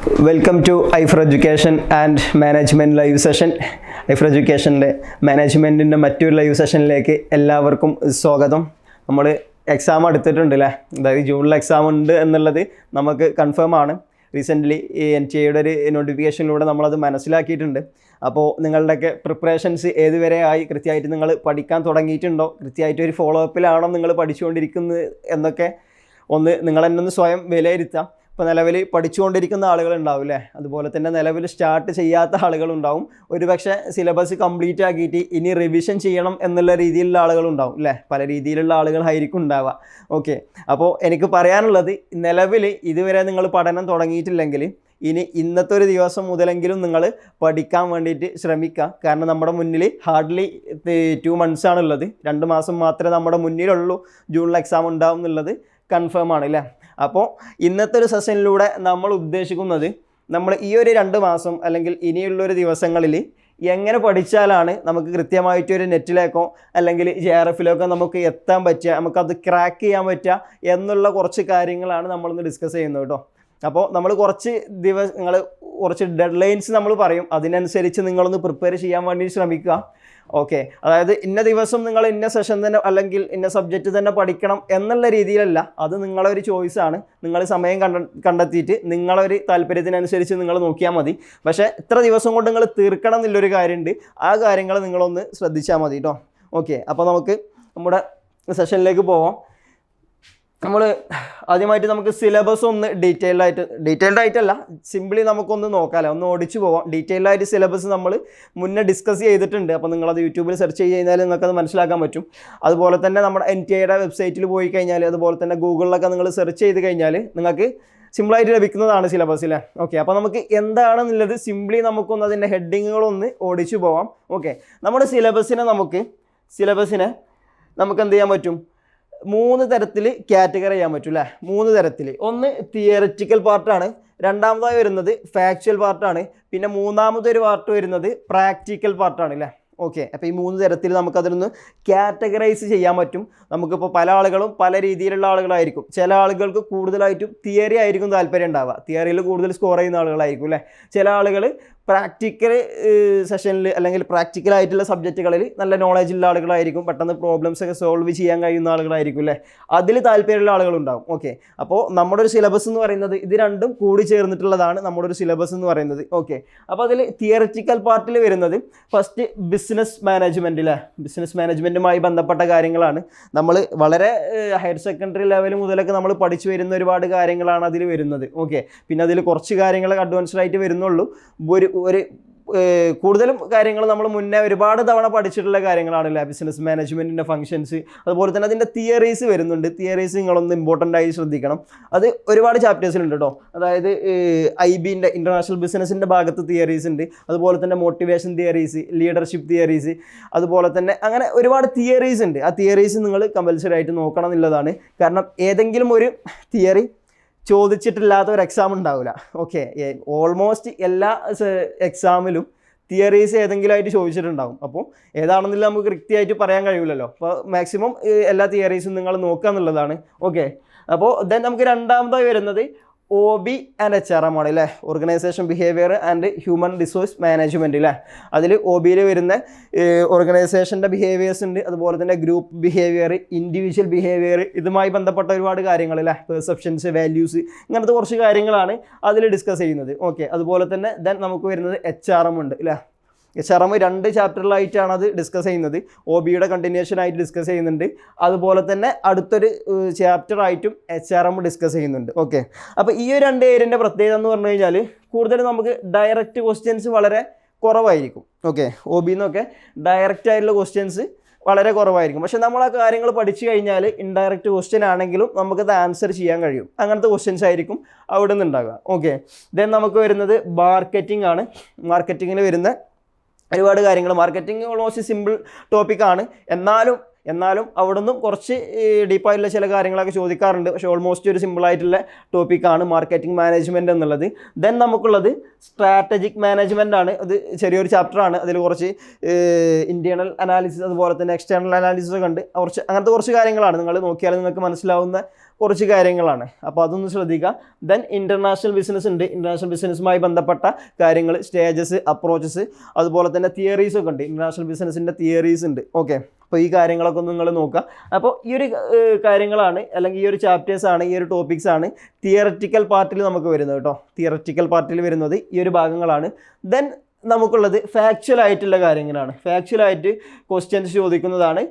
Welcome to Aifer education and management live session. Aifer എഡ്യൂക്കേഷൻ്റെ മാനേജ്മെൻറ്റിൻ്റെ മറ്റൊരു ലൈവ് സെഷനിലേക്ക് എല്ലാവർക്കും സ്വാഗതം. നമ്മൾ എക്സാം എടുത്തിട്ടുണ്ട് അല്ലേ, അതായത് ജൂണിൽ എക്സാം ഉണ്ട് എന്നുള്ളത് നമുക്ക് കൺഫേം ആണ്. റീസെൻ്റ്ലി NTA ഒരു നോട്ടിഫിക്കേഷനിലൂടെ നമ്മളത് മനസ്സിലാക്കിയിട്ടുണ്ട്. അപ്പോൾ നിങ്ങളുടെയൊക്കെ പ്രിപ്പറേഷൻസ് ഏതുവരെ ആയി, കൃത്യമായിട്ട് നിങ്ങൾ പഠിക്കാൻ തുടങ്ങിയിട്ടുണ്ടോ, കൃത്യമായിട്ട് ഒരു ഫോളോ അപ്പിലാണോ നിങ്ങൾ പഠിച്ചുകൊണ്ടിരിക്കുന്നത് എന്നൊക്കെ ഒന്ന് നിങ്ങൾ തന്നെ ഒന്ന് സ്വയം വിലയിരുത്താം. ഇപ്പോൾ നിലവിൽ പഠിച്ചുകൊണ്ടിരിക്കുന്ന ആളുകളുണ്ടാവും അല്ലേ, അതുപോലെ തന്നെ നിലവിൽ സ്റ്റാർട്ട് ചെയ്യാത്ത ആളുകളുണ്ടാവും. ഒരുപക്ഷെ സിലബസ് കംപ്ലീറ്റ് ആക്കിയിട്ട് ഇനി റിവിഷൻ ചെയ്യണം എന്നുള്ള രീതിയിലുള്ള ആളുകളുണ്ടാവും അല്ലേ, പല രീതിയിലുള്ള ആളുകളായിരിക്കും ഉണ്ടാവുക. ഓക്കെ, അപ്പോൾ എനിക്ക് പറയാനുള്ളത്, നിലവിൽ ഇതുവരെ നിങ്ങൾ പഠനം തുടങ്ങിയിട്ടില്ലെങ്കിൽ ഇനി ഇന്നത്തെ ഒരു ദിവസം മുതലെങ്കിലും നിങ്ങൾ പഠിക്കാൻ വേണ്ടിയിട്ട് ശ്രമിക്കുക. കാരണം നമ്മുടെ മുന്നിൽ ഹാർഡ്ലി 2 months ആണുള്ളത്. 2 മാസം മാത്രമേ നമ്മുടെ മുന്നിലുള്ളൂ ജൂണിൽ എക്സാം ഉണ്ടാവും എന്നുള്ളത് കൺഫേം ആണ് അല്ലേ. അപ്പോൾ ഇന്നത്തെ ഒരു സെഷനിലൂടെ നമ്മൾ ഉദ്ദേശിക്കുന്നത്, നമ്മൾ ഈ ഒരു 2 മാസം അല്ലെങ്കിൽ ഇനിയുള്ളൊരു ദിവസങ്ങളിൽ എങ്ങനെ പഠിച്ചാലാണ് നമുക്ക് കൃത്യമായിട്ടൊരു നെറ്റിലേക്കോ അല്ലെങ്കിൽ JRFിലേക്കോ നമുക്ക് എത്താൻ പറ്റുക, നമുക്കത് ക്രാക്ക് ചെയ്യാൻ പറ്റുക എന്നുള്ള കുറച്ച് കാര്യങ്ങളാണ് നമ്മളിന്ന് ഡിസ്കസ് ചെയ്യുന്നത് കേട്ടോ. അപ്പോൾ നമ്മൾ കുറച്ച് കുറച്ച് ഡെഡ് ലൈൻസ് നമ്മൾ പറയും, അതിനനുസരിച്ച് നിങ്ങളൊന്ന് പ്രിപ്പയർ ചെയ്യാൻ വേണ്ടി ശ്രമിക്കുക. ഓക്കെ, അതായത് ഇന്ന ദിവസം നിങ്ങൾ ഇന്ന സെഷൻ തന്നെ അല്ലെങ്കിൽ ഇന്ന സബ്ജക്റ്റ് തന്നെ പഠിക്കണം എന്നുള്ള രീതിയിലല്ല, അത് നിങ്ങളൊരു ചോയ്സാണ്. നിങ്ങൾ സമയം കണ്ടെത്തിയിട്ട് നിങ്ങളൊരു താല്പര്യത്തിനനുസരിച്ച് നിങ്ങൾ നോക്കിയാൽ മതി. പക്ഷേ ഇത്ര ദിവസം കൊണ്ട് നിങ്ങൾ തീർക്കണം എന്നുള്ളൊരു കാര്യമുണ്ട്, ആ കാര്യങ്ങൾ നിങ്ങളൊന്ന് ശ്രദ്ധിച്ചാൽ മതി കേട്ടോ. ഓക്കെ, അപ്പോൾ നമുക്ക് നമ്മുടെ സെഷനിലേക്ക് പോവാം. നമ്മൾ ആദ്യമായിട്ട് നമുക്ക് സിലബസ് ഒന്ന് ഡീറ്റെയിൽഡ് ആയിട്ടല്ല, സിമ്പിളി നമുക്കൊന്ന് നോക്കാമല്ലോ, ഒന്ന് ഓടിച്ചു പോവാം. ഡീറ്റെയിൽഡ് ആയിട്ട് സിലബസ് നമ്മൾ മുന്നേ ഡിസ്കസ് ചെയ്തിട്ടുണ്ട്. അപ്പോൾ നിങ്ങളത് യൂട്യൂബിൽ സെർച്ച് ചെയ്ത് കഴിഞ്ഞാൽ നിങ്ങൾക്കത് മനസ്സിലാക്കാൻ പറ്റും. അതുപോലെ തന്നെ നമ്മുടെ NTA വെബ്സൈറ്റിൽ പോയി കഴിഞ്ഞാൽ, അതുപോലെ തന്നെ ഗൂഗിളിലൊക്കെ നിങ്ങൾ സെർച്ച് ചെയ്ത് കഴിഞ്ഞാൽ നിങ്ങൾക്ക് സിമ്പിളായിട്ട് ലഭിക്കുന്നതാണ് സിലബസിൽ. ഓക്കെ, അപ്പോൾ നമുക്ക് എന്താണെന്നുള്ളത് സിമ്പിളി നമുക്കൊന്ന് അതിൻ്റെ ഹെഡിങ്ങുകളൊന്ന് ഓടിച്ചു പോവാം. ഓക്കെ, നമ്മുടെ സിലബസിനെ നമുക്ക് എന്ത് ചെയ്യാൻ പറ്റും, 3 തരത്തിൽ കാറ്റഗറി ചെയ്യാൻ പറ്റും അല്ലേ. 3 തരത്തിൽ. ഒന്ന് തിയററ്റിക്കൽ പാർട്ടാണ്, രണ്ടാമതായി വരുന്നത് ഫാക്ച്വൽ പാർട്ടാണ്, പിന്നെ മൂന്നാമതൊരു പാർട്ട് വരുന്നത് പ്രാക്ടിക്കൽ പാർട്ടാണ് അല്ലേ. ഓക്കെ, അപ്പോൾ ഈ 3 തരത്തിൽ നമുക്കതിനൊന്ന് കാറ്റഗറൈസ് ചെയ്യാൻ പറ്റും. നമുക്കിപ്പോൾ പല ആളുകളും പല രീതിയിലുള്ള ആളുകളായിരിക്കും. ചില ആളുകൾക്ക് കൂടുതലായിട്ടും തിയറി ആയിരിക്കും താല്പര്യം ഉണ്ടാവുക, തിയറിയിൽ കൂടുതൽ സ്കോർ ചെയ്യുന്ന ആളുകളായിരിക്കും അല്ലേ. ചില ആളുകൾ പ്രാക്ടിക്കൽ സെഷനിൽ അല്ലെങ്കിൽ പ്രാക്ടിക്കലായിട്ടുള്ള സബ്ജക്റ്റുകളിൽ നല്ല നോളജുള്ള ആളുകളായിരിക്കും, പെട്ടെന്ന് പ്രോബ്ലംസ് ഒക്കെ സോൾവ് ചെയ്യാൻ കഴിയുന്ന ആളുകളായിരിക്കും അല്ലേ, അതിൽ താല്പര്യമുള്ള ആളുകളുണ്ടാവും. ഓക്കെ, അപ്പോൾ നമ്മുടെ ഒരു സിലബസ് എന്ന് പറയുന്നത് ഇത് രണ്ടും കൂടി ചേർന്നിട്ടുള്ളതാണ് നമ്മുടെ ഒരു സിലബസ് എന്ന് പറയുന്നത്. ഓക്കെ, അപ്പോൾ അതിൽ തിയററ്റിക്കൽ പാർട്ടിൽ വരുന്നത് ഫസ്റ്റ് ബിസിനസ് മാനേജ്മെൻറ്റുമായി ബന്ധപ്പെട്ട കാര്യങ്ങളാണ്. നമ്മൾ വളരെ ഹയർ സെക്കൻഡറി ലെവൽ മുതലൊക്കെ നമ്മൾ പഠിച്ചു വരുന്ന ഒരുപാട് കാര്യങ്ങളാണ് അതിൽ വരുന്നത്. ഓക്കെ, പിന്നെ അതിൽ കുറച്ച് കാര്യങ്ങൾ അഡ്വാൻസ്ഡ് ആയിട്ട് വരുന്നുള്ളൂ. കൂടുതലും കാര്യങ്ങൾ നമ്മൾ മുന്നേ ഒരുപാട് തവണ പഠിച്ചിട്ടുള്ള കാര്യങ്ങളാണല്ലേ, ബിസിനസ് മാനേജ്മെൻറ്റിൻ്റെ ഫങ്ഷൻസ്. അതുപോലെ തന്നെ അതിൻ്റെ തിയറീസ് വരുന്നുണ്ട്. തിയറീസ് നിങ്ങളൊന്ന് ഇമ്പോർട്ടൻ്റ് ആയി ശ്രദ്ധിക്കണം. അത് ഒരുപാട് ചാപ്റ്റേഴ്സിലുണ്ട് കേട്ടോ. അതായത് IBൻ്റെ ഇൻ്റർനാഷണൽ ബിസിനസ്സിൻ്റെ ഭാഗത്ത് തിയറീസ് ഉണ്ട്, അതുപോലെ തന്നെ മോട്ടിവേഷൻ തിയറീസ്, ലീഡർഷിപ്പ് തിയറീസ്, അതുപോലെ തന്നെ അങ്ങനെ ഒരുപാട് തിയറീസ് ഉണ്ട്. ആ തിയറീസ് നിങ്ങൾ കമ്പൽസറി ആയിട്ട് നോക്കണം എന്നുള്ളതാണ്. കാരണം ഏതെങ്കിലും ഒരു തിയറി ചോദിച്ചിട്ടില്ലാത്ത ഒരു എക്സാം ഉണ്ടാവില്ല. ഓക്കെ, ഓൾമോസ്റ്റ് എല്ലാ എക്സാമിലും തിയറീസ് ഏതെങ്കിലും ആയിട്ട് ചോദിച്ചിട്ടുണ്ടാവും. അപ്പോൾ ഏതാണെന്നില്ല നമുക്ക് കൃത്യമായിട്ട് പറയാൻ കഴിയില്ലല്ലോ. അപ്പോൾ മാക്സിമം എല്ലാ തിയറീസും നിങ്ങൾ നോക്കുക എന്നുള്ളതാണ്. ഓക്കെ, അപ്പോൾ ദെൻ നമുക്ക് രണ്ടാമതായി വരുന്നത് OB ആൻഡ് HRM ആണ് അല്ലേ, organisation behaviour and human resource management അല്ലേ. അതിൽ OBയിൽ വരുന്ന ഓർഗനൈസേഷൻ്റെ ബിഹേവിയേഴ്സ് ഉണ്ട്, അതുപോലെ തന്നെ ഗ്രൂപ്പ് ബിഹേവിയർ, ഇൻഡിവിജ്വൽ ബിഹേവിയർ, ഇതുമായി ബന്ധപ്പെട്ട ഒരുപാട് കാര്യങ്ങൾ അല്ലേ, പെർസെപ്ഷൻസ്, വാല്യൂസ്, ഇങ്ങനത്തെ കുറച്ച് കാര്യങ്ങളാണ് അതിൽ ഡിസ്കസ് ചെയ്യുന്നത്. ഓക്കെ, അതുപോലെ തന്നെ ദെൻ നമുക്ക് വരുന്നത് HRM ഉണ്ട് അല്ലേ. HRM 2 ചാപ്റ്ററിലായിട്ടാണ് അത് ഡിസ്കസ് ചെയ്യുന്നത്. OBയുടെ കണ്ടിന്യൂഷൻ ആയിട്ട് ഡിസ്കസ് ചെയ്യുന്നുണ്ട്, അതുപോലെ തന്നെ അടുത്തൊരു ചാപ്റ്റർ ആയിട്ടും HRM ഡിസ്കസ് ചെയ്യുന്നുണ്ട്. ഓക്കെ, അപ്പോൾ ഈ 2 ഏരിയൻ്റെ പ്രത്യേകത എന്ന് പറഞ്ഞു കഴിഞ്ഞാൽ കൂടുതലും നമുക്ക് ഡയറക്റ്റ് ക്വസ്റ്റ്യൻസ് വളരെ കുറവായിരിക്കും. ഓക്കെ, OB എന്നൊക്കെ ഡയറക്റ്റ് ആയിട്ടുള്ള ക്വസ്റ്റ്യൻസ് വളരെ കുറവായിരിക്കും. പക്ഷേ നമ്മൾ ആ കാര്യങ്ങൾ പഠിച്ചു കഴിഞ്ഞാൽ ഇൻഡയറക്റ്റ് ക്വസ്റ്റ്യൻ ആണെങ്കിലും നമുക്കത് ആൻസർ ചെയ്യാൻ കഴിയും. അങ്ങനത്തെ ക്വസ്റ്റ്യൻസ് ആയിരിക്കും അവിടെ നിന്ന് ഉണ്ടാകുക. ഓക്കെ, ദെൻ നമുക്ക് വരുന്നത് മാർക്കറ്റിംഗ് ആണ്. മാർക്കറ്റിങ്ങിൽ വരുന്ന ഒരുപാട് കാര്യങ്ങൾ, മാർക്കറ്റിംഗ് ഓൾമോസ്റ്റ് സിമ്പിൾ ടോപ്പിക്കാണ്, എന്നാലും അവിടെ നിന്നും കുറച്ച് ഡീപ്പായിട്ടുള്ള ചില കാര്യങ്ങളൊക്കെ ചോദിക്കാറുണ്ട്. പക്ഷേ ഓൾമോസ്റ്റ് ഒരു സിമ്പിളായിട്ടുള്ള ടോപ്പിക്കാണ് മാർക്കറ്റിംഗ് മാനേജ്മെൻറ്റ് എന്നുള്ളത്. ദെൻ നമുക്കുള്ളത് സ്ട്രാറ്റജിക് മാനേജ്മെൻ്റ് ആണ്. അത് ചെറിയൊരു ചാപ്റ്ററാണ്. അതിൽ കുറച്ച് ഇൻറ്റേർണൽ അനാലിസിസ് അതുപോലെ തന്നെ എക്സ്റ്റേണൽ അനാലിസിസ് ഒക്കെ ഉണ്ട്. അങ്ങനത്തെ കുറച്ച് കാര്യങ്ങളാണ്. നിങ്ങൾ നോക്കിയാൽ നിങ്ങൾക്ക് മനസ്സിലാവുന്ന കുറച്ച് കാര്യങ്ങളാണ്. അപ്പോൾ അതൊന്ന് ശ്രദ്ധിക്കുക. ദെൻ ഇൻ്റർനാഷണൽ ബിസിനസ് ഉണ്ട്. ഇൻ്റർനാഷണൽ ബിസിനസ്സുമായി ബന്ധപ്പെട്ട കാര്യങ്ങൾ, സ്റ്റേജസ്, അപ്രോച്ചസ്, അതുപോലെ തന്നെ തിയറീസ് ഒക്കെ ഉണ്ട്. ഇൻ്റർനാഷണൽ ബിസിനസ്സിൻ്റെ തിയറീസ് ഉണ്ട്. ഓക്കെ, അപ്പോൾ ഈ കാര്യങ്ങളൊക്കെ ഒന്ന് നിങ്ങൾ നോക്കുക. അപ്പോൾ ഈ ഒരു കാര്യങ്ങളാണ്, അല്ലെങ്കിൽ ഈ ഒരു ചാപ്റ്റേഴ്സാണ്, ഈ ഒരു ടോപ്പിക്സാണ് തിയററ്റിക്കൽ പാർട്ടിൽ നമുക്ക് വരുന്നത് കേട്ടോ. തിയററ്റിക്കൽ പാർട്ടിൽ വരുന്നത് ഈ ഒരു ഭാഗങ്ങളാണ്. ദെൻ നമുക്കുള്ളത് ഫാക്ച്വൽ ആയിട്ടുള്ള കാര്യങ്ങളാണ്. ഫാക്ച്വലായിട്ട് ക്വസ്റ്റ്യൻസ് ചോദിക്കുന്നതാണ്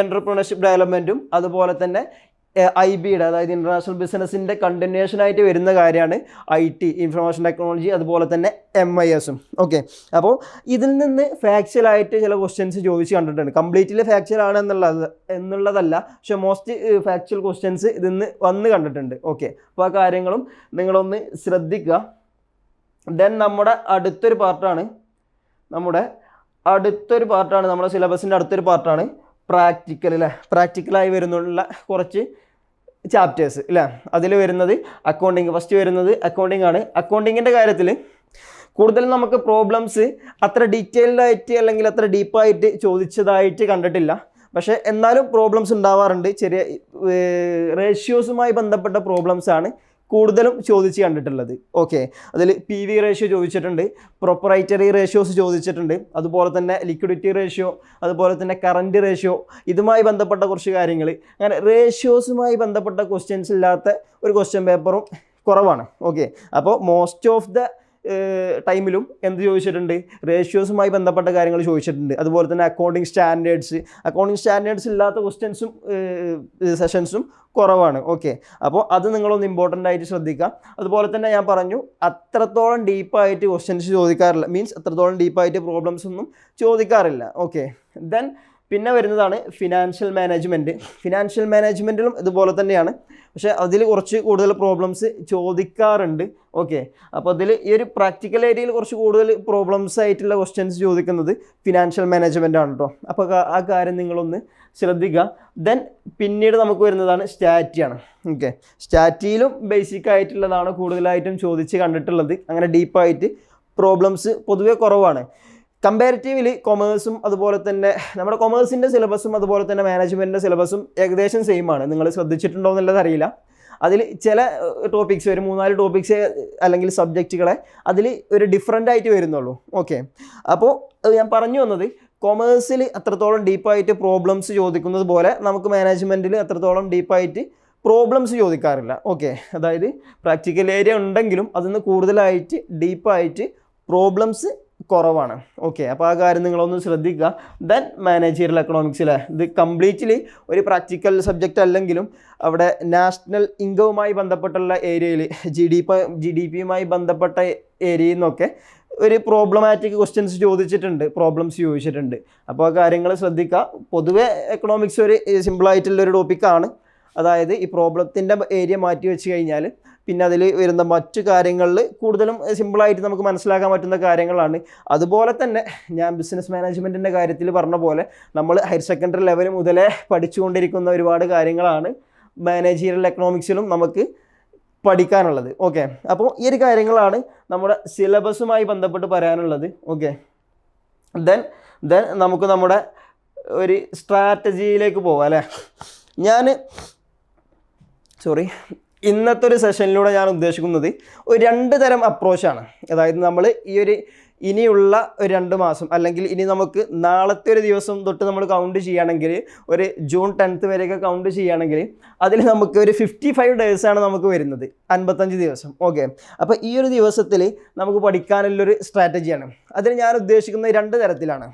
എൻ്റർപ്രണർഷിപ്പ് ഡെവലപ്മെൻറ്റും അതുപോലെ തന്നെ IBയുടെ, അതായത് ഇൻ്റർനാഷണൽ ബിസിനസ്സിൻ്റെ കണ്ടിന്യൂഷനായിട്ട് വരുന്ന കാര്യമാണ് IT, ഇൻഫർമേഷൻ ടെക്നോളജി, അതുപോലെ തന്നെ MIS-ഉം. ഓക്കെ, അപ്പോൾ ഇതിൽ നിന്ന് ഫാക്ച്വലായിട്ട് ചില ക്വസ്റ്റ്യൻസ് ചോദിച്ച് കണ്ടിട്ടുണ്ട്. കംപ്ലീറ്റ്ലി ഫാക്ച്വൽ ആണ് എന്നുള്ളതല്ല, പക്ഷേ മോസ്റ്റ് ഫാക്ച്വൽ ക്വസ്റ്റ്യൻസ് ഇതിൽ നിന്ന് വന്ന് കണ്ടിട്ടുണ്ട്. ഓക്കെ, അപ്പോൾ ആ കാര്യങ്ങളും നിങ്ങളൊന്ന് ശ്രദ്ധിക്കുക. ദെൻ നമ്മുടെ അടുത്തൊരു പാർട്ടാണ് നമ്മുടെ സിലബസിൻ്റെ അടുത്തൊരു പാർട്ടാണ് പ്രാക്ടിക്കൽ അല്ലേ. പ്രാക്ടിക്കലായി വരുന്നുള്ള കുറച്ച് ചാപ്റ്റേഴ്സ് അല്ലേ. അതിൽ വരുന്നത് അക്കൗണ്ടിങ്. ഫസ്റ്റ് വരുന്നത് അക്കൗണ്ടിങ് ആണ്. അക്കൗണ്ടിങ്ങിൻ്റെ കാര്യത്തിൽ കൂടുതലും നമുക്ക് പ്രോബ്ലംസ് അത്ര ഡീറ്റെയിൽഡ് ആയിട്ട് അല്ലെങ്കിൽ അത്ര ഡീപ്പായിട്ട് ചോദിച്ചതായിട്ട് കണ്ടിട്ടില്ല. പക്ഷേ എന്നാലും പ്രോബ്ലംസ് ഉണ്ടാവാറുണ്ട്. ചെറിയ റേഷ്യോസുമായി ബന്ധപ്പെട്ട പ്രോബ്ലംസാണ് കൂടുതലും ചോദിച്ച് കണ്ടിട്ടുള്ളത്. ഓക്കെ, അതിൽ PV റേഷ്യോ ചോദിച്ചിട്ടുണ്ട്, പ്രൊപ്പറൈറ്ററി റേഷ്യോസ് ചോദിച്ചിട്ടുണ്ട്, അതുപോലെ തന്നെ ലിക്വിഡിറ്റി റേഷ്യോ, അതുപോലെ തന്നെ കറൻറ്റ് റേഷ്യോ, ഇതുമായി ബന്ധപ്പെട്ട കുറച്ച് കാര്യങ്ങൾ. അങ്ങനെ റേഷ്യോസുമായി ബന്ധപ്പെട്ട ക്വസ്റ്റ്യൻസ് ഇല്ലാത്ത ഒരു ക്വസ്റ്റ്യൻ പേപ്പറും കുറവാണ്. ഓക്കെ, അപ്പോൾ മോസ്റ്റ് ഓഫ് ദ ടൈമിലും എന്ത് ചോദിച്ചിട്ടുണ്ട്? റേഷ്യോസുമായി ബന്ധപ്പെട്ട കാര്യങ്ങൾ ചോദിച്ചിട്ടുണ്ട്. അതുപോലെ തന്നെ അക്കൗണ്ടിങ് സ്റ്റാൻഡേർഡ്സ് ഇല്ലാത്ത ക്വസ്റ്റ്യൻസും സെഷൻസും കുറവാണ്. ഓക്കെ, അപ്പോൾ അത് നിങ്ങളൊന്ന് ഇമ്പോർട്ടൻ്റ് ആയിട്ട് ശ്രദ്ധിക്കുക. അതുപോലെ തന്നെ ഞാൻ പറഞ്ഞു, അത്രത്തോളം ഡീപ്പായിട്ട് ക്വസ്റ്റ്യൻസ് ചോദിക്കാറില്ല, മീൻസ് അത്രത്തോളം ഡീപ്പായിട്ട് പ്രോബ്ലംസ് ഒന്നും ചോദിക്കാറില്ല. ഓക്കെ, ദെൻ പിന്നെ വരുന്നതാണ് ഫിനാൻഷ്യൽ മാനേജ്മെൻറ്റ്. ഫിനാൻഷ്യൽ മാനേജ്മെൻറ്റിലും ഇതുപോലെ തന്നെയാണ്, പക്ഷേ അതിൽ കുറച്ച് കൂടുതൽ പ്രോബ്ലംസ് ചോദിക്കാറുണ്ട്. ഓക്കെ, അപ്പോൾ അതിൽ ഈ ഒരു പ്രാക്ടിക്കൽ ഏരിയയിൽ കുറച്ച് കൂടുതൽ പ്രോബ്ലംസ് ആയിട്ടുള്ള ക്വസ്റ്റ്യൻസ് ചോദിക്കുന്നത് ഫിനാൻഷ്യൽ മാനേജ്മെൻ്റ് ആണ് കേട്ടോ. അപ്പോൾ ആ കാര്യം നിങ്ങളൊന്ന് ശ്രദ്ധിക്കുക. ദെൻ പിന്നീട് നമുക്ക് വരുന്നതാണ് സ്റ്റാറ്റിയാണ്. ഓക്കെ, സ്റ്റാറ്റിയിലും ബേസിക് ആയിട്ടുള്ളതാണ് കൂടുതലായിട്ടും ചോദിച്ച് കണ്ടിട്ടുള്ളത്. അങ്ങനെ ഡീപ്പായിട്ട് പ്രോബ്ലംസ് പൊതുവേ കുറവാണ്. കമ്പാരിറ്റീവ്ലി കൊമേഴ്സും അതുപോലെ തന്നെ നമ്മുടെ കൊമേഴ്സിൻ്റെ സിലബസും അതുപോലെ തന്നെ മാനേജ്മെൻറ്റിൻ്റെ സിലബസും ഏകദേശം സെയിം ആണ്. നിങ്ങൾ ശ്രദ്ധിച്ചിട്ടുണ്ടോ എന്നുള്ളത് അറിയില്ല. അതിൽ ചില ടോപ്പിക്സ്, ഒരു 3-4 ടോപ്പിക്സ് അല്ലെങ്കിൽ സബ്ജക്റ്റുകളെ അതിൽ ഒരു ഡിഫറൻ്റ് ആയിട്ട് വരുന്നുള്ളൂ. ഓക്കെ, അപ്പോൾ ഞാൻ പറഞ്ഞു വന്നത്, കൊമേഴ്സിൽ അത്രത്തോളം ഡീപ്പായിട്ട് പ്രോബ്ലംസ് ചോദിക്കുന്നത് പോലെ നമുക്ക് മാനേജ്മെൻറ്റിൽ അത്രത്തോളം ഡീപ്പായിട്ട് പ്രോബ്ലംസ് ചോദിക്കാറില്ല. ഓക്കെ, അതായത് പ്രാക്ടിക്കൽ ഏരിയ ഉണ്ടെങ്കിലും അതിന് കൂടുതലായിട്ട് ഡീപ്പായിട്ട് പ്രോബ്ലംസ് കുറവാണ്. ഓക്കെ, അപ്പോൾ ആ കാര്യം നിങ്ങളൊന്ന് ശ്രദ്ധിക്കുക. ദെൻ മാനേജീരിയൽ എക്കണോമിക്സിലെ ഇത് കംപ്ലീറ്റ്ലി ഒരു പ്രാക്ടിക്കൽ സബ്ജക്റ്റ് അല്ലെങ്കിലും അവിടെ നാഷണൽ ഇൻകവുമായി ബന്ധപ്പെട്ടുള്ള ഏരിയയിൽ GDP-യുമായി ബന്ധപ്പെട്ട ഏരിയയിൽ നിന്നൊക്കെ ഒരു പ്രോബ്ലമാറ്റിക് ക്വസ്റ്റ്യൻസ് പ്രോബ്ലംസ് ചോദിച്ചിട്ടുണ്ട്. അപ്പോൾ ആ കാര്യങ്ങൾ ശ്രദ്ധിക്കുക. പൊതുവെ എക്കണോമിക്സ് ഒരു സിമ്പിളായിട്ടുള്ളൊരു ടോപ്പിക്കാണ്. അതായത് ഈ പ്രോബ്ലത്തിൻ്റെ ഏരിയ മാറ്റി വെച്ച് കഴിഞ്ഞാൽ പിന്നെ അതിൽ വരുന്ന മറ്റു കാര്യങ്ങളിൽ കൂടുതലും സിമ്പിളായിട്ട് നമുക്ക് മനസ്സിലാക്കാൻ പറ്റുന്ന കാര്യങ്ങളാണ്. അതുപോലെ തന്നെ ഞാൻ ബിസിനസ് മാനേജ്മെൻറ്റിൻ്റെ കാര്യത്തിൽ പറഞ്ഞ പോലെ നമ്മൾ ഹയർ സെക്കൻഡറി ലെവൽ മുതലേ പഠിച്ചുകൊണ്ടിരിക്കുന്ന ഒരുപാട് കാര്യങ്ങളാണ് മാനേജീരിയൽ എക്കണോമിക്സിലും നമുക്ക് പഠിക്കാനുള്ളത്. ഓക്കെ, അപ്പോൾ ഈ ഒരു കാര്യങ്ങളാണ് നമ്മുടെ സിലബസുമായി ബന്ധപ്പെട്ട് പറയാനുള്ളത്. ഓക്കെ, ദെൻ നമുക്ക് നമ്മുടെ ഒരു സ്ട്രാറ്റജിയിലേക്ക് പോവാം അല്ലേ. ഇന്നത്തെ ഒരു സെഷനിലൂടെ ഞാൻ ഉദ്ദേശിക്കുന്നത് ഒരു 2 തരം അപ്രോച്ചാണ്. അതായത് നമ്മൾ ഈ ഒരു ഇനിയുള്ള ഒരു 2 മാസം അല്ലെങ്കിൽ ഇനി നമുക്ക് നാളത്തെ ഒരു ദിവസം തൊട്ട് നമ്മൾ കൗണ്ട് ചെയ്യുകയാണെങ്കിൽ ഒരു ജൂൺ 10th വരെയൊക്കെ കൗണ്ട് ചെയ്യുകയാണെങ്കിൽ അതിൽ നമുക്ക് ഒരു 55 ഡേയ്സാണ് നമുക്ക് വരുന്നത്, 55 ദിവസം. ഓക്കെ, അപ്പോൾ ഈ ഒരു ദിവസത്തിൽ നമുക്ക് പഠിക്കാനുള്ളൊരു സ്ട്രാറ്റജിയാണ്. അതിന് ഞാൻ ഉദ്ദേശിക്കുന്നത് 2 തരത്തിലാണ്.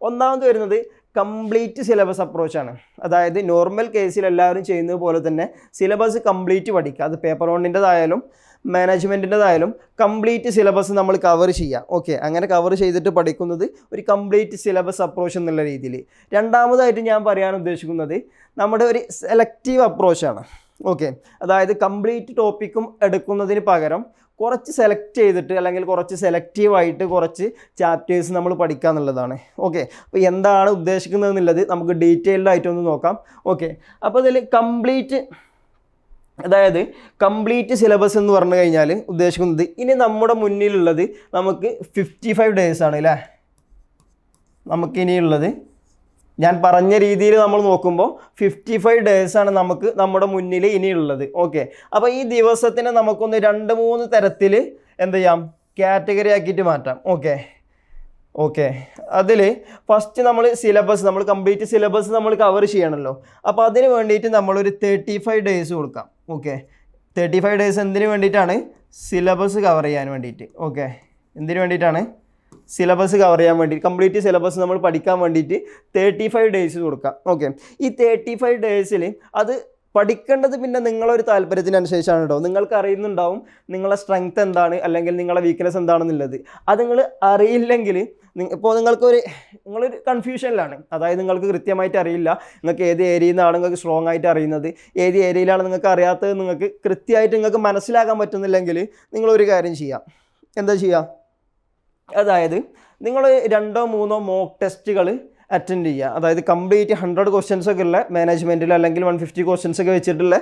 ഒന്നാമത് വരുന്നത് കംപ്ലീറ്റ് സിലബസ് അപ്രോച്ചാണ്. അതായത് നോർമൽ കേസിൽ എല്ലാവരും ചെയ്യുന്നത് പോലെ തന്നെ സിലബസ് കംപ്ലീറ്റ് പഠിക്കുക. അത് പേപ്പർ 1-ൻ്റെതായാലും മാനേജ്മെൻറ്റിൻ്റെതായാലും കംപ്ലീറ്റ് സിലബസ് നമ്മൾ കവർ ചെയ്യുക. ഓക്കെ, അങ്ങനെ കവർ ചെയ്തിട്ട് പഠിക്കുന്നത് ഒരു കംപ്ലീറ്റ് സിലബസ് അപ്രോച്ച് എന്നുള്ള രീതിയിൽ. രണ്ടാമതായിട്ട് ഞാൻ പറയാൻ ഉദ്ദേശിക്കുന്നത് നമ്മുടെ ഒരു സെലക്റ്റീവ് അപ്രോച്ചാണ്. ഓക്കെ, അതായത് കംപ്ലീറ്റ് ടോപ്പിക്കും എടുക്കുന്നതിന് പകരം കുറച്ച് സെലക്ട് ചെയ്തിട്ട് അല്ലെങ്കിൽ കുറച്ച് സെലക്റ്റീവായിട്ട് കുറച്ച് ചാപ്റ്റേഴ്സ് നമ്മൾ പഠിക്കുക എന്നുള്ളതാണ്. ഓക്കെ, അപ്പോൾ എന്താണ് ഉദ്ദേശിക്കുന്നത് എന്നുള്ളത് നമുക്ക് ഡീറ്റെയിൽഡ് ആയിട്ടൊന്ന് നോക്കാം. ഓക്കെ, അപ്പോൾ ഇതിൽ കംപ്ലീറ്റ് സിലബസ് എന്ന് പറഞ്ഞു കഴിഞ്ഞാൽ ഉദ്ദേശിക്കുന്നത് ഇനി നമ്മുടെ മുന്നിലുള്ളത് നമുക്ക് 55 ഡേയ്സ് ആണ് അല്ലേ. നമുക്കിനിയുള്ളത് ഞാൻ പറഞ്ഞ രീതിയിൽ നമ്മൾ നോക്കുമ്പോൾ 55 ഡേയ്സാണ് നമുക്ക് നമ്മുടെ മുന്നിൽ ഇനിയുള്ളത്. ഓക്കെ, അപ്പോൾ ഈ ദിവസത്തിനെ നമുക്കൊന്ന് 2-3 തരത്തിൽ എന്ത് ചെയ്യാം, കാറ്റഗറി ആക്കിയിട്ട് മാറ്റാം. ഓക്കെ അതിൽ ഫസ്റ്റ് നമ്മൾ കംപ്ലീറ്റ് സിലബസ് നമ്മൾ കവർ ചെയ്യണമല്ലോ. അപ്പോൾ അതിന് വേണ്ടിയിട്ട് നമ്മളൊരു 35 ഡേയ്സ് കൊടുക്കാം. 35 ഡേയ്സ് എന്തിനു വേണ്ടിയിട്ടാണ്? സിലബസ് കവർ ചെയ്യാൻ വേണ്ടിയിട്ട്. എന്തിനു വേണ്ടിയിട്ടാണ്? സിലബസ് കവർ ചെയ്യാൻ വേണ്ടി, കംപ്ലീറ്റ് സിലബസ് നമ്മൾ പഠിക്കാൻ വേണ്ടിയിട്ട് 35 ഡേയ്സ് കൊടുക്കാം. ഈ 35 ഡേയ്സിൽ അത് പഠിക്കേണ്ടത് പിന്നെ നിങ്ങളൊരു താല്പര്യത്തിനനുസരിച്ചാണ് കേട്ടോ. നിങ്ങൾക്ക് അറിയുന്നുണ്ടാവും നിങ്ങളെ സ്ട്രെങ്ത് എന്താണ് അല്ലെങ്കിൽ നിങ്ങളെ വീക്ക്നെസ് എന്താണെന്നുള്ളത്. അത് നിങ്ങൾ അറിയില്ലെങ്കിൽ ഇപ്പോൾ നിങ്ങളൊരു കൺഫ്യൂഷനിലാണ്. അതായത് നിങ്ങൾക്ക് കൃത്യമായിട്ട് അറിയില്ല, നിങ്ങൾക്ക് ഏത് ഏരിയയിൽ നിന്നാണ് നിങ്ങൾക്ക് സ്ട്രോങ് ആയിട്ട് അറിയുന്നത്, ഏത് ഏരിയയിലാണ് നിങ്ങൾക്ക് അറിയാത്തത്, നിങ്ങൾക്ക് കൃത്യമായിട്ട് നിങ്ങൾക്ക് മനസ്സിലാക്കാൻ പറ്റുന്നില്ലെങ്കിൽ നിങ്ങളൊരു കാര്യം ചെയ്യാം. എന്താ ചെയ്യുക? അതായത് നിങ്ങൾ 2-3 മോക്ക് ടെസ്റ്റുകൾ അറ്റൻഡ് ചെയ്യുക. അതായത് കംപ്ലീറ്റ് 100 ക്വസ്റ്റ്യൻസൊക്കെ ഉള്ള മാനേജ്മെൻറ്റിൽ അല്ലെങ്കിൽ 150 ക്വസ്റ്റ്യൻസൊക്കെ വെച്ചിട്ടുള്ള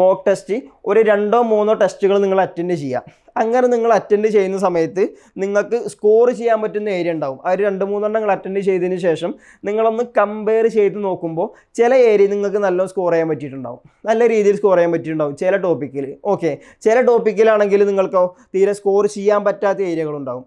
മോക്ക് ടെസ്റ്റ് ഒരു 2-3 ടെസ്റ്റുകൾ നിങ്ങൾ അറ്റൻഡ് ചെയ്യുക. അങ്ങനെ നിങ്ങൾ അറ്റൻഡ് ചെയ്യുന്ന സമയത്ത് നിങ്ങൾക്ക് സ്കോർ ചെയ്യാൻ പറ്റുന്ന ഏരിയ ഉണ്ടാവും. ആ ഒരു 2-3 നിങ്ങൾ അറ്റൻഡ് ചെയ്തതിന് ശേഷം നിങ്ങളൊന്ന് കമ്പയർ ചെയ്ത് നോക്കുമ്പോൾ ചില ഏരിയ നിങ്ങൾക്ക് നല്ല സ്കോർ ചെയ്യാൻ പറ്റിയിട്ടുണ്ടാവും, നല്ല രീതിയിൽ സ്കോർ ചെയ്യാൻ പറ്റിയിട്ടുണ്ടാവും ചില ടോപ്പിക്കിൽ. ചില ടോപ്പിക്കിലാണെങ്കിൽ നിങ്ങൾക്ക് തീരെ സ്കോർ ചെയ്യാൻ പറ്റാത്ത ഏരിയകളുണ്ടാവും.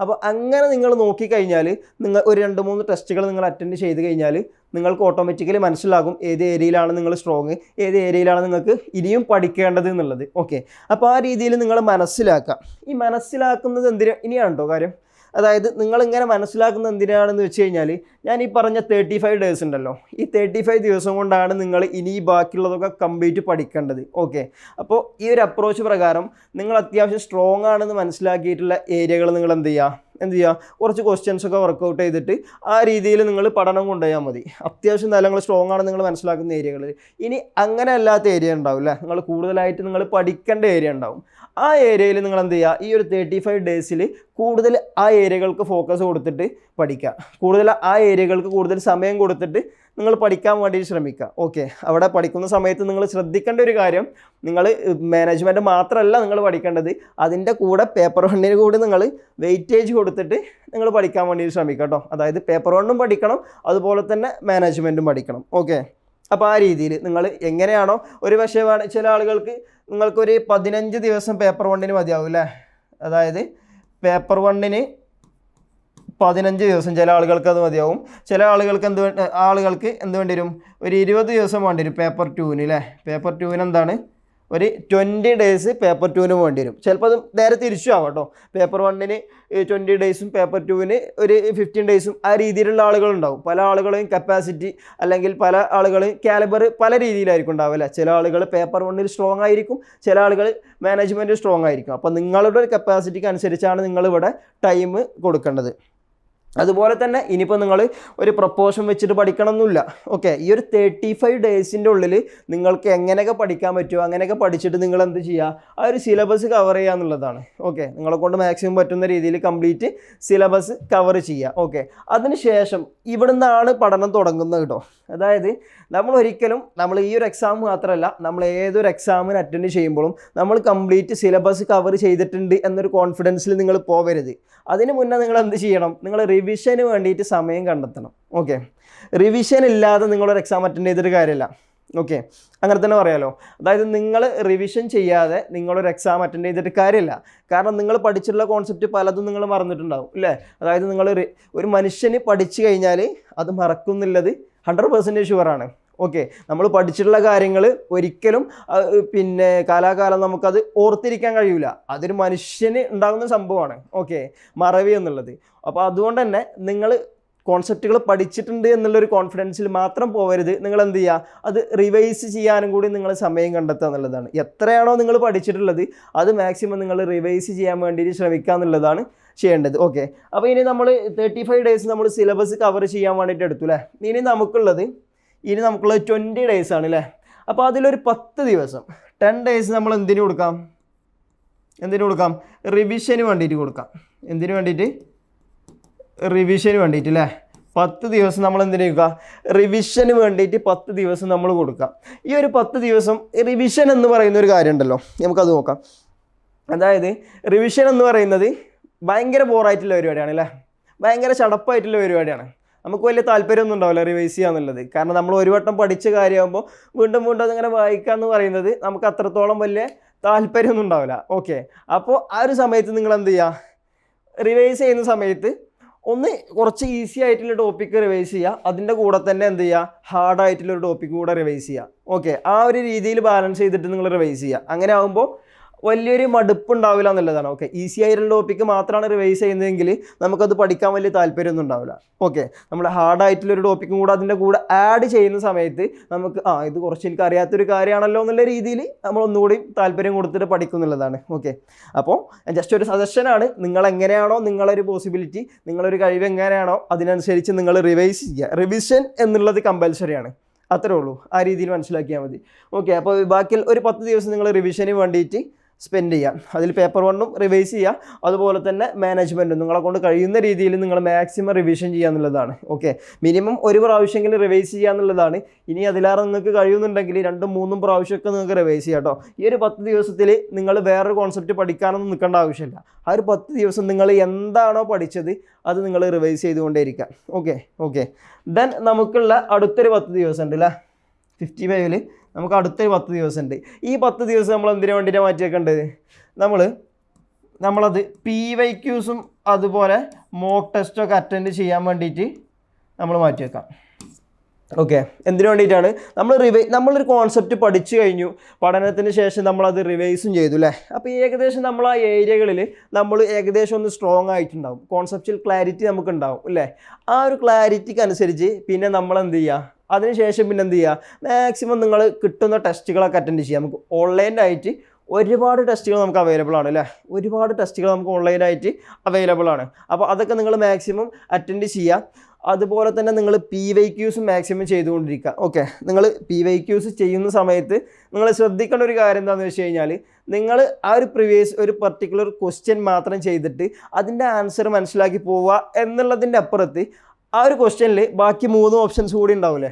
അപ്പോൾ അങ്ങനെ നിങ്ങൾ നോക്കിക്കഴിഞ്ഞാൽ നിങ്ങൾ ഒരു 2-3 ടെസ്റ്റുകൾ നിങ്ങൾ അറ്റൻഡ് ചെയ്ത് കഴിഞ്ഞാൽ നിങ്ങൾക്ക് ഓട്ടോമാറ്റിക്കലി മനസ്സിലാകും ഏത് ഏരിയയിലാണ് നിങ്ങൾ സ്ട്രോങ്, ഏത് ഏരിയയിലാണ് നിങ്ങൾക്ക് ഇനിയും പഠിക്കേണ്ടത് എന്നുള്ളത്. അപ്പോൾ ആ രീതിയിൽ നിങ്ങൾ മനസ്സിലാക്കുക. ഈ മനസ്സിലാക്കുന്നത് ഇനിയാണ് കേട്ടോ കാര്യം. അതായത് നിങ്ങളിങ്ങനെ മനസ്സിലാക്കുന്നത് എന്തിനാണെന്ന് വെച്ച് കഴിഞ്ഞാൽ, ഞാൻ ഈ പറഞ്ഞ 35 ഡേയ്സ് ഉണ്ടല്ലോ, ഈ 35 ദിവസം കൊണ്ടാണ് നിങ്ങൾ ഇനി ബാക്കിയുള്ളതൊക്കെ കംപ്ലീറ്റ് പഠിക്കേണ്ടത്. അപ്പോൾ ഈ ഒരു അപ്രോച്ച് പ്രകാരം നിങ്ങൾ അത്യാവശ്യം സ്ട്രോങ് ആണെന്ന് മനസ്സിലാക്കിയിട്ടുള്ള ഏരിയകൾ നിങ്ങൾ എന്ത് ചെയ്യുക, കുറച്ച് ക്വസ്റ്റ്യൻസൊക്കെ വർക്കൗട്ട് ചെയ്തിട്ട് ആ രീതിയിൽ നിങ്ങൾ പഠനം കൊണ്ടുപോയാൽ മതി. അത്യാവശ്യം നല്ല നിങ്ങൾ സ്ട്രോങ് ആണെന്ന് നിങ്ങൾ മനസ്സിലാക്കുന്ന ഏരിയകളിൽ. ഇനി അങ്ങനെ അല്ലാത്ത ഏരിയ ഉണ്ടാവും അല്ലേ, നിങ്ങൾ കൂടുതലായിട്ട് നിങ്ങൾ പഠിക്കേണ്ട ഏരിയ ഉണ്ടാവും. ആ ഏരിയയിൽ നിങ്ങൾ എന്ത് ചെയ്യുക, ഈ ഒരു 35 ഡേയ്സിൽ കൂടുതൽ ആ ഏരിയകൾക്ക് ഫോക്കസ് കൊടുത്തിട്ട് പഠിക്കുക. കൂടുതൽ ആ ഏരിയകൾക്ക് കൂടുതൽ സമയം കൊടുത്തിട്ട് നിങ്ങൾ പഠിക്കാൻ വേണ്ടി ശ്രമിക്കുക. അവിടെ പഠിക്കുന്ന സമയത്ത് നിങ്ങൾ ശ്രദ്ധിക്കേണ്ട ഒരു കാര്യം, നിങ്ങൾ മാനേജ്മെൻറ്റ് മാത്രമല്ല നിങ്ങൾ പഠിക്കേണ്ടത്, അതിൻ്റെ കൂടെ പേപ്പർ 1 കൂടി നിങ്ങൾ വെയിറ്റേജ് കൊടുത്തിട്ട് നിങ്ങൾ പഠിക്കാൻ വേണ്ടി ശ്രമിക്കുക കേട്ടോ. അതായത് പേപ്പർ 1 പഠിക്കണം, അതുപോലെ തന്നെ മാനേജ്മെൻറ്റും പഠിക്കണം. അപ്പോൾ ആ രീതിയിൽ നിങ്ങൾ എങ്ങനെയാണോ, ഒരു പക്ഷേ ചില ആളുകൾക്ക് നിങ്ങൾക്കൊരു 15 ദിവസം പേപ്പർ 1 മതിയാവും അല്ലേ. അതായത് പേപ്പർ 1 15 ദിവസം ചില ആളുകൾക്ക് അത് മതിയാവും. ചില ആളുകൾക്ക് എന്ത് വേണ്ടി വരും, ഒരു 20 ദിവസം വേണ്ടി വരും പേപ്പർ 2 അല്ലേ. പേപ്പർ 2 എന്താണ്, ഒരു 20 ഡേയ്സ് പേപ്പർ 2 വേണ്ടി വരും. ചിലപ്പോൾ അത് നേരെ തിരിച്ചു ആവാം കേട്ടോ. പേപ്പർ 1 20 ഡേയ്സും പേപ്പർ 2 ഒരു 15 ഡേയ്സും ആ രീതിയിലുള്ള ആളുകളുണ്ടാവും. പല ആളുകളെയും കപ്പാസിറ്റി അല്ലെങ്കിൽ പല ആളുകളെയും കാലിബർ പല രീതിയിലായിരിക്കും ഉണ്ടാവില്ല. ചില ആളുകൾ പേപ്പർ 1 സ്ട്രോങ് ആയിരിക്കും, ചില ആളുകൾ മാനേജ്മെൻറ്റ് സ്ട്രോങ് ആയിരിക്കും. അപ്പോൾ നിങ്ങളുടെ കപ്പാസിറ്റിക്ക് അനുസരിച്ചാണ് നിങ്ങളിവിടെ ടൈം കൊടുക്കേണ്ടത്. അതുപോലെ തന്നെ ഇനിയിപ്പോൾ നിങ്ങൾ ഒരു പ്രൊപ്പോഷൻ വെച്ചിട്ട് പഠിക്കണമെന്നില്ല. ഈ ഒരു 35 ഡേയ്സിൻ്റെ ഉള്ളിൽ നിങ്ങൾക്ക് എങ്ങനെയൊക്കെ പഠിക്കാൻ പറ്റുമോ അങ്ങനെയൊക്കെ പഠിച്ചിട്ട് നിങ്ങൾ എന്ത് ചെയ്യുക, ആ ഒരു സിലബസ് കവർ ചെയ്യുക എന്നുള്ളതാണ്. നിങ്ങളെ കൊണ്ട് മാക്സിമം പറ്റുന്ന രീതിയിൽ കംപ്ലീറ്റ് സിലബസ് കവർ ചെയ്യുക. അതിനുശേഷം ഇവിടുന്നാണ് പഠനം തുടങ്ങുന്നത് കേട്ടോ. അതായത് നമ്മൾ ഈ ഒരു എക്സാം മാത്രമല്ല, നമ്മൾ ഏതൊരു എക്സാമിന് അറ്റൻഡ് ചെയ്യുമ്പോഴും നമ്മൾ കംപ്ലീറ്റ് സിലബസ് കവർ ചെയ്തിട്ടുണ്ട് എന്നൊരു കോൺഫിഡൻസിൽ നിങ്ങൾ പോകരുത്. അതിന് മുന്നേ നിങ്ങൾ എന്ത് ചെയ്യണം, നിങ്ങൾ റിവിഷന് വേണ്ടിയിട്ട് സമയം കണ്ടെത്തണം. റിവിഷൻ ഇല്ലാതെ നിങ്ങളൊരു എക്സാം അറ്റൻഡ് ചെയ്തിട്ട് കാര്യമില്ല. അങ്ങനെ തന്നെ പറയാമല്ലോ. അതായത് നിങ്ങൾ റിവിഷൻ ചെയ്യാതെ നിങ്ങളൊരു എക്സാം അറ്റൻഡ് ചെയ്തിട്ട് കാര്യമില്ല. കാരണം നിങ്ങൾ പഠിച്ചിട്ടുള്ള കോൺസെപ്റ്റ് പലതും നിങ്ങൾ മറന്നിട്ടുണ്ടാവും അല്ലേ. അതായത് ഒരു മനുഷ്യന് പഠിച്ചു കഴിഞ്ഞാൽ അത് മറക്കുന്നുള്ളത് 100% ഷുവറാണ്. നമ്മൾ പഠിച്ചിട്ടുള്ള കാര്യങ്ങൾ ഒരിക്കലും കാലാകാലം നമുക്കത് ഓർത്തിരിക്കാൻ കഴിയില്ല. അതൊരു മനുഷ്യന് ഉണ്ടാകുന്ന സംഭവമാണ് മറവി എന്നുള്ളത്. അപ്പോൾ അതുകൊണ്ട് തന്നെ നിങ്ങൾ കോൺസെപ്റ്റുകൾ പഠിച്ചിട്ടുണ്ട് എന്നുള്ളൊരു കോൺഫിഡൻസിൽ മാത്രം പോകരുത്. നിങ്ങൾ എന്ത് ചെയ്യുക, അത് റിവൈസ് ചെയ്യാനും കൂടി നിങ്ങൾ സമയം കണ്ടെത്തുക എന്നുള്ളതാണ്. എത്രയാണോ നിങ്ങൾ പഠിച്ചിട്ടുള്ളത് അത് മാക്സിമം നിങ്ങൾ റിവൈസ് ചെയ്യാൻ വേണ്ടിയിട്ട് ശ്രമിക്കുക എന്നുള്ളതാണ് ചെയ്യേണ്ടത്. അപ്പോൾ ഇനി നമ്മൾ 35 ഡേയ്സ് നമ്മൾ സിലബസ് കവർ ചെയ്യാൻ വേണ്ടിയിട്ട് എടുത്തു അല്ലേ. ഇനി നമുക്കുള്ളത് 20 ഡേയ്സ് ആണ് അല്ലേ. അപ്പോൾ അതിലൊരു 10 ദിവസം 10 ഡേയ്സ് നമ്മൾ എന്തിനു കൊടുക്കാം, റിവിഷന് വേണ്ടിയിട്ട് കൊടുക്കാം. എന്തിനു വേണ്ടിയിട്ട്, റിവിഷന് വേണ്ടിയിട്ട് അല്ലേ. 10 ദിവസം നമ്മൾ എന്തിനു കൊടുക്കുക, റിവിഷന് വേണ്ടിയിട്ട് 10 ദിവസം നമ്മൾ കൊടുക്കാം. ഈ ഒരു 10 ദിവസം റിവിഷൻ എന്ന് പറയുന്ന ഒരു കാര്യം ഉണ്ടല്ലോ, നമുക്കത് നോക്കാം. അതായത് റിവിഷൻ എന്ന് പറയുന്നത് ഭയങ്കര ബോറായിട്ടുള്ള പരിപാടിയാണ് അല്ലേ, ഭയങ്കര ചടപ്പായിട്ടുള്ള പരിപാടിയാണ്. നമുക്ക് വലിയ താല്പര്യമൊന്നും ഉണ്ടാവില്ല റിവൈസ് ചെയ്യാന്നുള്ളത്. കാരണം നമ്മൾ ഒരു വട്ടം പഠിച്ച കാര്യമാകുമ്പോൾ വീണ്ടും വീണ്ടും അതിങ്ങനെ വായിക്കുക എന്ന് പറയുന്നത് നമുക്ക് അത്രത്തോളം വലിയ താല്പര്യമൊന്നും ഉണ്ടാവില്ല. ഓക്കെ, അപ്പോൾ ആ ഒരു സമയത്ത് നിങ്ങൾ എന്ത് ചെയ്യുക, റിവൈസ് ചെയ്യുന്ന സമയത്ത് ഒന്ന് കുറച്ച് ഈസി ആയിട്ടുള്ള ടോപ്പിക്ക് റിവൈസ് ചെയ്യുക, അതിൻ്റെ കൂടെ തന്നെ എന്ത് ചെയ്യുക, ഹാർഡായിട്ടുള്ളൊരു ടോപ്പിക്ക് കൂടെ റിവൈസ് ചെയ്യുക. ഓക്കെ, ആ ഒരു രീതിയിൽ ബാലൻസ് ചെയ്തിട്ട് നിങ്ങൾ റിവൈസ് ചെയ്യുക. അങ്ങനെ ആകുമ്പോൾ വലിയൊരു മടുപ്പ് ഉണ്ടാവില്ല എന്നുള്ളതാണ്. ഓക്കെ, ഈസി ആയിട്ടുള്ള ടോപ്പിക്ക് മാത്രമാണ് റിവൈസ് ചെയ്യുന്നതെങ്കിൽ നമുക്കത് പഠിക്കാൻ വലിയ താല്പര്യമൊന്നും ഉണ്ടാവില്ല. ഓക്കെ, നമ്മൾ ഹാർഡായിട്ടുള്ളൊരു ടോപ്പിക്കും കൂടെ അതിൻ്റെ കൂടെ ആഡ് ചെയ്യുന്ന സമയത്ത് നമുക്ക് ഇത് കുറച്ച് എനിക്ക് അറിയാത്തൊരു കാര്യമാണല്ലോ എന്നുള്ള രീതിയിൽ നമ്മൾ ഒന്നുകൂടി താല്പര്യം കൊടുത്തിട്ട് പഠിക്കുന്നുള്ളതാണ്. ഓക്കെ, അപ്പോൾ ജസ്റ്റ് ഒരു സജഷനാണ്. നിങ്ങൾ എങ്ങനെയാണോ നിങ്ങളൊരു പോസിബിലിറ്റി, നിങ്ങളൊരു കഴിവ് എങ്ങനെയാണോ അതിനനുസരിച്ച് നിങ്ങൾ റിവൈസ് ചെയ്യുക. റിവിഷൻ എന്നുള്ളത് കമ്പൽസറിയാണ്, അത്രേ ഉള്ളൂ. ആ രീതിയിൽ മനസ്സിലാക്കിയാൽ മതി. ഓക്കെ, അപ്പോൾ ബാക്കി ഒരു 10 ദിവസം നിങ്ങൾ റിവിഷന് വേണ്ടിയിട്ട് സ്പെൻഡ് ചെയ്യാം. അതിൽ പേപ്പർ 1 റിവൈസ് ചെയ്യുക, അതുപോലെ തന്നെ മാനേജ്മെൻറ്റും നിങ്ങളെ കൊണ്ട് കഴിയുന്ന രീതിയിൽ നിങ്ങൾ മാക്സിമം റിവിഷൻ ചെയ്യുക എന്നുള്ളതാണ്. ഓക്കെ, മിനിമം ഒരു പ്രാവശ്യമെങ്കിലും റിവൈസ് ചെയ്യുക എന്നുള്ളതാണ്. ഇനി അതിലേറെ നിങ്ങൾക്ക് കഴിയുന്നുണ്ടെങ്കിൽ 2-3 പ്രാവശ്യമൊക്കെ നിങ്ങൾക്ക് റിവൈസ് ചെയ്യാം കേട്ടോ. ഈ ഒരു 10 ദിവസത്തിൽ നിങ്ങൾ വേറൊരു കോൺസെപ്റ്റ് പഠിക്കാനൊന്നും നിൽക്കേണ്ട ആവശ്യമില്ല. ആ ഒരു 10 ദിവസം നിങ്ങൾ എന്താണോ പഠിച്ചത് അത് നിങ്ങൾ റിവൈസ് ചെയ്തുകൊണ്ടേയിരിക്കുക. ഓക്കെ. ദെൻ നമുക്കുള്ള അടുത്തൊരു 10 ദിവസം ഉണ്ട് അല്ലേ, 55-ൽ നമുക്ക് അടുത്തൊരു 10 ദിവസം ഉണ്ട്. ഈ 10 ദിവസം നമ്മൾ എന്തിനു വേണ്ടിയിട്ടാണ് മാറ്റി വെക്കേണ്ടത്, നമ്മളത് PYQs അതുപോലെ മോക്ക് ടെസ്റ്റൊക്കെ അറ്റൻഡ് ചെയ്യാൻ വേണ്ടിയിട്ട് നമ്മൾ മാറ്റി വെക്കാം. ഓക്കെ, എന്തിനു വേണ്ടിയിട്ടാണ്, നമ്മളൊരു കോൺസെപ്റ്റ് പഠിച്ചു കഴിഞ്ഞു, പഠനത്തിന് ശേഷം നമ്മളത് റിവൈസും ചെയ്തു അല്ലേ. അപ്പോൾ ഏകദേശം നമ്മൾ ആ ഏരിയകളിൽ നമ്മൾ ഏകദേശം ഒന്ന് സ്ട്രോങ് ആയിട്ടുണ്ടാവും, കോൺസെപ്ച്വൽ ക്ലാരിറ്റി നമുക്കുണ്ടാവും അല്ലേ. ആ ഒരു ക്ലാരിറ്റിക്ക് അനുസരിച്ച് പിന്നെ നമ്മൾ എന്ത് ചെയ്യുക, അതിനുശേഷം പിന്നെ എന്ത് ചെയ്യുക, മാക്സിമം നിങ്ങൾ കിട്ടുന്ന ടെസ്റ്റുകളൊക്കെ അറ്റൻഡ് ചെയ്യുക. നമുക്ക് ഓൺലൈനായിട്ട് ഒരുപാട് ടെസ്റ്റുകൾ നമുക്ക് അവൈലബിൾ ആണ് അല്ലേ, ഒരുപാട് ടെസ്റ്റുകൾ നമുക്ക് ഓൺലൈനായിട്ട് അവൈലബിൾ ആണ്. അപ്പോൾ അതൊക്കെ നിങ്ങൾ മാക്സിമം അറ്റൻഡ് ചെയ്യുക. അതുപോലെ തന്നെ നിങ്ങൾ PYQs മാക്സിമം ചെയ്തുകൊണ്ടിരിക്കുക. ഓക്കെ, നിങ്ങൾ PYQs ചെയ്യുന്ന സമയത്ത് നിങ്ങൾ ശ്രദ്ധിക്കേണ്ട ഒരു കാര്യം എന്താണെന്ന് വെച്ച് കഴിഞ്ഞാൽ, നിങ്ങൾ ആ ഒരു പർട്ടിക്കുലർ ക്വസ്റ്റ്യൻ മാത്രം ചെയ്തിട്ട് അതിൻ്റെ ആൻസർ മനസ്സിലാക്കി പോവുക എന്നുള്ളതിൻ്റെ അപ്പുറത്ത് ആ ഒരു ക്വസ്റ്റ്യനിൽ ബാക്കി 3 ഓപ്ഷൻസ് കൂടി ഉണ്ടാവുമല്ലോ.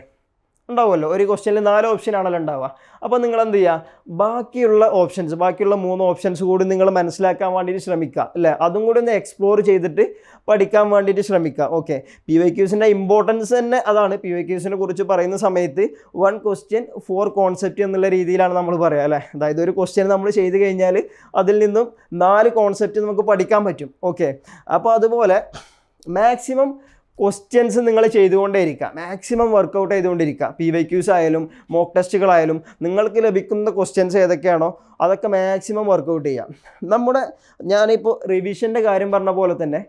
ഒരു ക്വസ്റ്റ്യനിൽ 4 ഓപ്ഷൻ ആണല്ലോ ഉണ്ടാവുക. അപ്പോൾ നിങ്ങൾ എന്ത് ചെയ്യുക, ബാക്കിയുള്ള 3 ഓപ്ഷൻസ് കൂടി നിങ്ങൾ മനസ്സിലാക്കാൻ വേണ്ടിയിട്ട് ശ്രമിക്കുക അല്ലേ. അതും കൂടി ഒന്ന് എക്സ്പ്ലോർ ചെയ്തിട്ട് പഠിക്കാൻ വേണ്ടിയിട്ട് ശ്രമിക്കുക. ഓക്കെ, PYQസിൻ്റെ ഇമ്പോർട്ടൻസ് തന്നെ അതാണ്. PYQസിനെ കുറിച്ച് പറയുന്ന സമയത്ത് 1 ക്വസ്റ്റ്യൻ 4 കോൺസെപ്റ്റ് എന്നുള്ള രീതിയിലാണ് നമ്മൾ പറയുക അല്ലേ. അതായത് ഒരു ക്വസ്റ്റ്യൻ നമ്മൾ ചെയ്ത് കഴിഞ്ഞാൽ അതിൽ നിന്നും 4 കോൺസെപ്റ്റ് നമുക്ക് പഠിക്കാൻ പറ്റും. ഓക്കെ, അപ്പോൾ അതുപോലെ മാക്സിമം ക്വസ്റ്റ്യൻസ് നിങ്ങൾ ചെയ്തുകൊണ്ടേയിരിക്കുക, മാക്സിമം വർക്കൗട്ട് ചെയ്തുകൊണ്ടിരിക്കുക. PYQs ആയാലും മോക്ക് ടെസ്റ്റുകളായാലും നിങ്ങൾക്ക് ലഭിക്കുന്ന ക്വസ്റ്റ്യൻസ് ഏതൊക്കെയാണോ അതൊക്കെ മാക്സിമം വർക്കൗട്ട് ചെയ്യുക. ഞാനിപ്പോൾ റിവിഷൻ്റെ കാര്യം പറഞ്ഞ പോലെ തന്നെ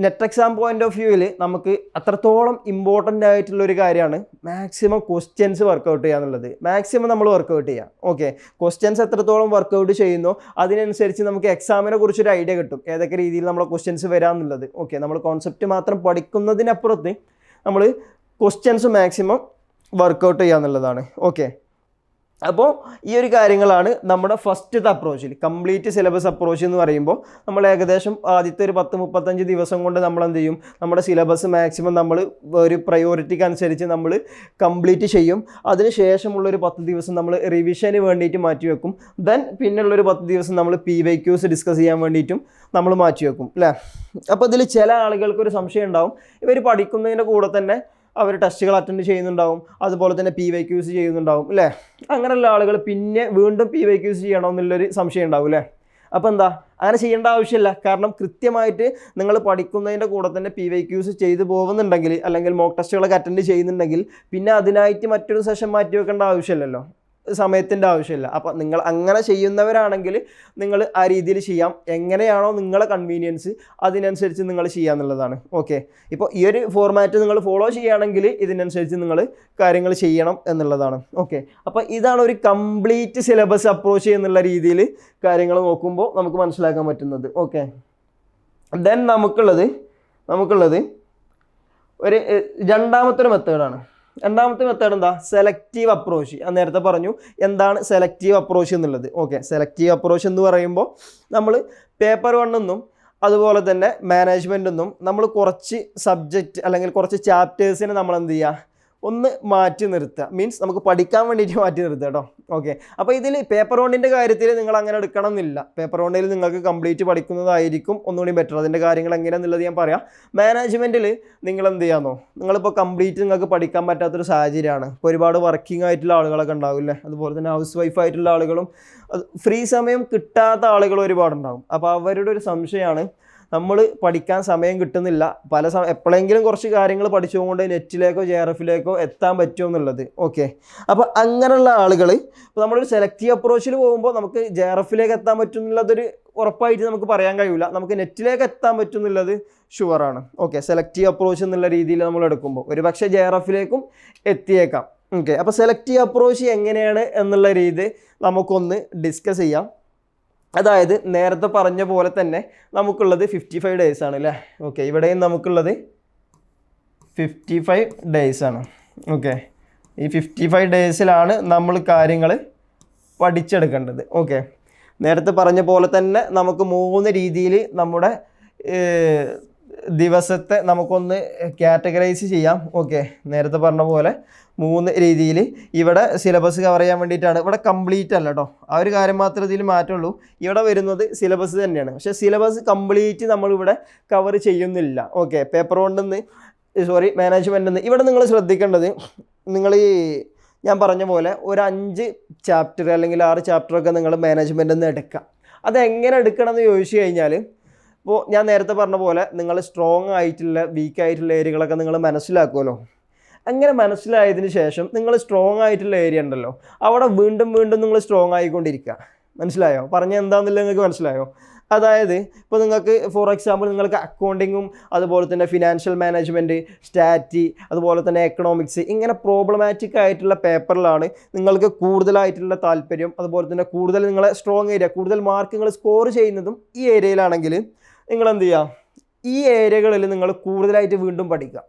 നെറ്റ് എക്സാം പോയിൻ്റ് ഓഫ് വ്യൂവിൽ നമുക്ക് അത്രത്തോളം ഇമ്പോർട്ടൻ്റ് ആയിട്ടുള്ളൊരു കാര്യമാണ് മാക്സിമം ക്വസ്റ്റ്യൻസ് വർക്കൗട്ട് ചെയ്യുക എന്നുള്ളത്. മാക്സിമം നമ്മൾ വർക്കൗട്ട് ചെയ്യുക. ഓക്കെ, ക്വസ്റ്റ്യൻസ് എത്രത്തോളം വർക്കൗട്ട് ചെയ്യുന്നോ അതിനനുസരിച്ച് നമുക്ക് എക്സാമിനെ കുറിച്ചൊരു ഐഡിയ കിട്ടും, ഏതൊക്കെ രീതിയിൽ നമ്മളെ ക്വസ്റ്റ്യൻസ് വരാമെന്നുള്ളത്. ഓക്കെ, നമ്മൾ കോൺസെപ്റ്റ് മാത്രം പഠിക്കുന്നതിനപ്പുറത്ത് നമ്മൾ ക്വസ്റ്റ്യൻസ് മാക്സിമം വർക്കൗട്ട് ചെയ്യുക എന്നുള്ളതാണ്. ഓക്കെ, അപ്പോൾ ഈ ഒരു കാര്യങ്ങളാണ് നമ്മുടെ ഫസ്റ്റത്തെ അപ്രോച്ചിൽ. കംപ്ലീറ്റ് സിലബസ് അപ്രോച്ച് എന്ന് പറയുമ്പോൾ നമ്മൾ ഏകദേശം ആദ്യത്തെ ഒരു 10-35 ദിവസം കൊണ്ട് നമ്മൾ എന്ത് ചെയ്യും, നമ്മുടെ സിലബസ് മാക്സിമം നമ്മൾ ഒരു പ്രയോറിറ്റിക്ക് അനുസരിച്ച് നമ്മൾ കംപ്ലീറ്റ് ചെയ്യും. അതിന് ശേഷമുള്ളൊരു 10 ദിവസം നമ്മൾ റിവിഷന് വേണ്ടിയിട്ട് മാറ്റി വെക്കും. ദെൻ പിന്നുള്ളൊരു 10 ദിവസം നമ്മൾ PYQs ഡിസ്കസ് ചെയ്യാൻ വേണ്ടിയിട്ടും നമ്മൾ മാറ്റി വെക്കും അല്ലേ. അപ്പോൾ ഇതിൽ ചില ആളുകൾക്കൊരു സംശയം ഉണ്ടാവും, ഇവർ പഠിക്കുന്നതിൻ്റെ കൂടെ തന്നെ അവർ ടെസ്റ്റുകൾ അറ്റൻഡ് ചെയ്യുന്നുണ്ടാവും, അതുപോലെ തന്നെ PYQs ചെയ്യുന്നുണ്ടാവും അല്ലേ. അങ്ങനെയുള്ള ആളുകൾ പിന്നെ വീണ്ടും PYQs ചെയ്യണമെന്നുള്ളൊരു സംശയം ഉണ്ടാവും അല്ലേ. അപ്പോൾ എന്താ, അങ്ങനെ ചെയ്യേണ്ട ആവശ്യമില്ല. കാരണം കൃത്യമായിട്ട് നിങ്ങൾ പഠിക്കുന്നതിൻ്റെ കൂടെ തന്നെ PYQs ചെയ്തു പോകുന്നുണ്ടെങ്കിൽ, അല്ലെങ്കിൽ മോക്ക് ടെസ്റ്റുകളൊക്കെ അറ്റൻഡ് ചെയ്യുന്നുണ്ടെങ്കിൽ പിന്നെ അതിനായിട്ട് മറ്റൊരു സെഷൻ മാറ്റി വെക്കേണ്ട ആവശ്യമില്ലല്ലോ, സമയത്തിൻ്റെ ആവശ്യമില്ല. അപ്പോൾ നിങ്ങൾ അങ്ങനെ ചെയ്യുന്നവരാണെങ്കിൽ നിങ്ങൾ ആ രീതിയിൽ ചെയ്യാം. എങ്ങനെയാണോ നിങ്ങളെ കൺവീനിയൻസ് അതിനനുസരിച്ച് നിങ്ങൾ ചെയ്യാന്നുള്ളതാണ്. ഓക്കെ, ഇപ്പോൾ ഈ ഒരു ഫോർമാറ്റ് നിങ്ങൾ ഫോളോ ചെയ്യുകയാണെങ്കിൽ ഇതിനനുസരിച്ച് നിങ്ങൾ കാര്യങ്ങൾ ചെയ്യണം എന്നുള്ളതാണ്. ഓക്കെ, അപ്പോൾ ഇതാണ് ഒരു കംപ്ലീറ്റ് സിലബസ് അപ്രോച്ച് എന്നുള്ള രീതിയിൽ കാര്യങ്ങൾ നോക്കുമ്പോൾ നമുക്ക് മനസ്സിലാക്കാൻ പറ്റുന്നത്. ഓക്കെ, ദെൻ നമുക്കുള്ളത് ഒരു രണ്ടാമത്തെ ഒരു മെത്തേഡാണ്. രണ്ടാമത്തെ മെത്തേഡ് എന്താ, സെലക്റ്റീവ് അപ്രോച്ച്. ഞാൻ നേരത്തെ പറഞ്ഞു എന്താണ് സെലക്റ്റീവ് അപ്രോച്ച് എന്നുള്ളത്. ഓക്കെ, സെലക്റ്റീവ് അപ്രോച്ച് എന്ന് പറയുമ്പോൾ നമ്മൾ പേപ്പർ 1 അതുപോലെ തന്നെ മാനേജ്മെൻറ്റൊന്നും നമ്മൾ കുറച്ച് സബ്ജക്റ്റ് അല്ലെങ്കിൽ കുറച്ച് ചാപ്റ്റേഴ്സിനെ നമ്മൾ എന്ത് ചെയ്യുക, ഒന്ന് മാറ്റി നിർത്തുക. മീൻസ് നമുക്ക് പഠിക്കാൻ വേണ്ടിയിട്ട് മാറ്റി നിർത്തുക കേട്ടോ. ഓക്കെ, അപ്പോൾ ഇതിൽ പേപ്പർ വണ്ണിൻ്റെ കാര്യത്തിൽ നിങ്ങൾ അങ്ങനെ എടുക്കണം എന്നില്ല. പേപ്പർ വണ്ണിൽ നിങ്ങൾക്ക് കംപ്ലീറ്റ് പഠിക്കുന്നതായിരിക്കും ഒന്നുകൂടി ബെറ്റർ. അതിൻ്റെ കാര്യങ്ങൾ എങ്ങനെയാണെന്നുള്ളത് ഞാൻ പറയാം. മാനേജ്മെൻറ്റിൽ നിങ്ങൾ എന്ത് ചെയ്യാമെന്നോ, നിങ്ങളിപ്പോൾ കംപ്ലീറ്റ് നിങ്ങൾക്ക് പഠിക്കാൻ പറ്റാത്തൊരു സാഹചര്യമാണ്. ഇപ്പോൾ ഒരുപാട് വർക്കിംഗ് ആയിട്ടുള്ള ആളുകളൊക്കെ ഉണ്ടാവില്ലേ, അതുപോലെ തന്നെ ഹൗസ് വൈഫായിട്ടുള്ള ആളുകളും ഫ്രീ സമയം കിട്ടാത്ത ആളുകൾ ഒരുപാടുണ്ടാകും. അപ്പോൾ അവരുടെ ഒരു സംശയമാണ്, നമ്മൾ പഠിക്കാൻ സമയം കിട്ടുന്നില്ല, എപ്പോഴെങ്കിലും കുറച്ച് കാര്യങ്ങൾ പഠിച്ചുകൊണ്ട് നെറ്റിലേക്കോ JRFിലേക്കോ എത്താൻ പറ്റുമെന്നുള്ളത്. ഓക്കെ, അപ്പോൾ അങ്ങനെയുള്ള ആളുകൾ ഇപ്പോൾ നമ്മളൊരു സെലക്റ്റീവ് അപ്രോച്ചിൽ പോകുമ്പോൾ നമുക്ക് JRFിലേക്ക് എത്താൻ പറ്റും എന്നുള്ളതൊരു ഉറപ്പായിട്ട് നമുക്ക് പറയാൻ കഴിയില്ല. നമുക്ക് നെറ്റിലേക്ക് എത്താൻ പറ്റും എന്നുള്ളത് ഷുവറാണ്. ഓക്കെ, സെലക്റ്റീവ് അപ്രോച്ച് എന്നുള്ള രീതിയിൽ നമ്മൾ എടുക്കുമ്പോൾ ഒരു പക്ഷേ JRFിലേക്കും എത്തിയേക്കാം. ഓക്കെ, അപ്പോൾ സെലക്റ്റീവ് അപ്രോച്ച് എങ്ങനെയാണ് എന്നുള്ള രീതി നമുക്കൊന്ന് ഡിസ്കസ് ചെയ്യാം. അതായത് നേരത്തെ പറഞ്ഞ പോലെ തന്നെ നമുക്കുള്ളത് 55 days ആണ് അല്ലേ. ഓക്കെ, ഇവിടെയും നമുക്കുള്ളത് 55 days ആണ്. ഓക്കെ, ഈ 55 daysലാണ് നമ്മൾ കാര്യങ്ങൾ പഠിച്ചെടുക്കേണ്ടത്. ഓക്കെ, നേരത്തെ പറഞ്ഞ പോലെ തന്നെ നമുക്ക് 3 രീതിയിൽ നമ്മുടെ ദിവസത്തെ നമുക്കൊന്ന് കാറ്റഗറൈസ് ചെയ്യാം. ഓക്കെ, നേരത്തെ പറഞ്ഞ പോലെ 3 രീതിയിൽ. ഇവിടെ സിലബസ് കവർ ചെയ്യാൻ വേണ്ടിയിട്ടാണ്. ഇവിടെ കംപ്ലീറ്റ് അല്ല കേട്ടോ, ആ ഒരു കാര്യം മാത്രമേ ഇതിൽ മാറ്റമുള്ളൂ. ഇവിടെ വരുന്നത് സിലബസ് തന്നെയാണ്, പക്ഷേ സിലബസ് കംപ്ലീറ്റ് നമ്മളിവിടെ കവർ ചെയ്യുന്നില്ല. ഓക്കെ, പേപ്പർ കൊണ്ടെന്ന് മാനേജ്മെൻറ്റിൽ നിന്ന് ഇവിടെ നിങ്ങൾ ശ്രദ്ധിക്കേണ്ടത്, നിങ്ങൾ ഈ ഞാൻ പറഞ്ഞ പോലെ ഒരു 5 ചാപ്റ്റർ അല്ലെങ്കിൽ 6 ചാപ്റ്ററൊക്കെ നിങ്ങൾ മാനേജ്മെൻറ്റിൽ നിന്ന് എടുക്കുക. അതെങ്ങനെ എടുക്കണം എന്ന് ചോദിച്ചു കഴിഞ്ഞാൽ, ഇപ്പോൾ ഞാൻ നേരത്തെ പറഞ്ഞ പോലെ നിങ്ങൾ സ്ട്രോങ് ആയിട്ടുള്ള വീക്ക് ആയിട്ടുള്ള ഏരിയകളൊക്കെ നിങ്ങൾ മനസ്സിലാക്കുമല്ലോ. അങ്ങനെ മനസ്സിലായതിന് ശേഷം നിങ്ങൾ സ്ട്രോങ് ആയിട്ടുള്ള ഏരിയ ഉണ്ടല്ലോ, അവിടെ വീണ്ടും വീണ്ടും നിങ്ങൾ സ്ട്രോങ് ആയിക്കൊണ്ടിരിക്കുക. മനസ്സിലായോ? പറഞ്ഞ എന്താണെന്നില്ല നിങ്ങൾക്ക് മനസ്സിലായോ? അതായത് ഇപ്പോൾ നിങ്ങൾക്ക് ഫോർ എക്സാമ്പിൾ നിങ്ങൾക്ക് അക്കൗണ്ടിങ്ങും അതുപോലെ തന്നെ ഫിനാൻഷ്യൽ മാനേജ്മെൻറ്റ്, സ്റ്റാറ്റി, അതുപോലെ തന്നെ എക്കണോമിക്സ്, ഇങ്ങനെ പ്രോബ്ലമാറ്റിക് ആയിട്ടുള്ള പേപ്പറിലാണ് നിങ്ങൾക്ക് കൂടുതലായിട്ടുള്ള താല്പര്യം. അതുപോലെ തന്നെ കൂടുതൽ നിങ്ങളെ സ്ട്രോങ് ഏരിയ, കൂടുതൽ മാർക്ക് നിങ്ങൾ സ്കോർ ചെയ്യുന്നതും ഈ ഏരിയയിലാണെങ്കിൽ നിങ്ങൾ എന്ത് ചെയ്യുക, ഈ ഏരിയകളിൽ നിങ്ങൾ കൂടുതലായിട്ട് വീണ്ടും പഠിക്കുക.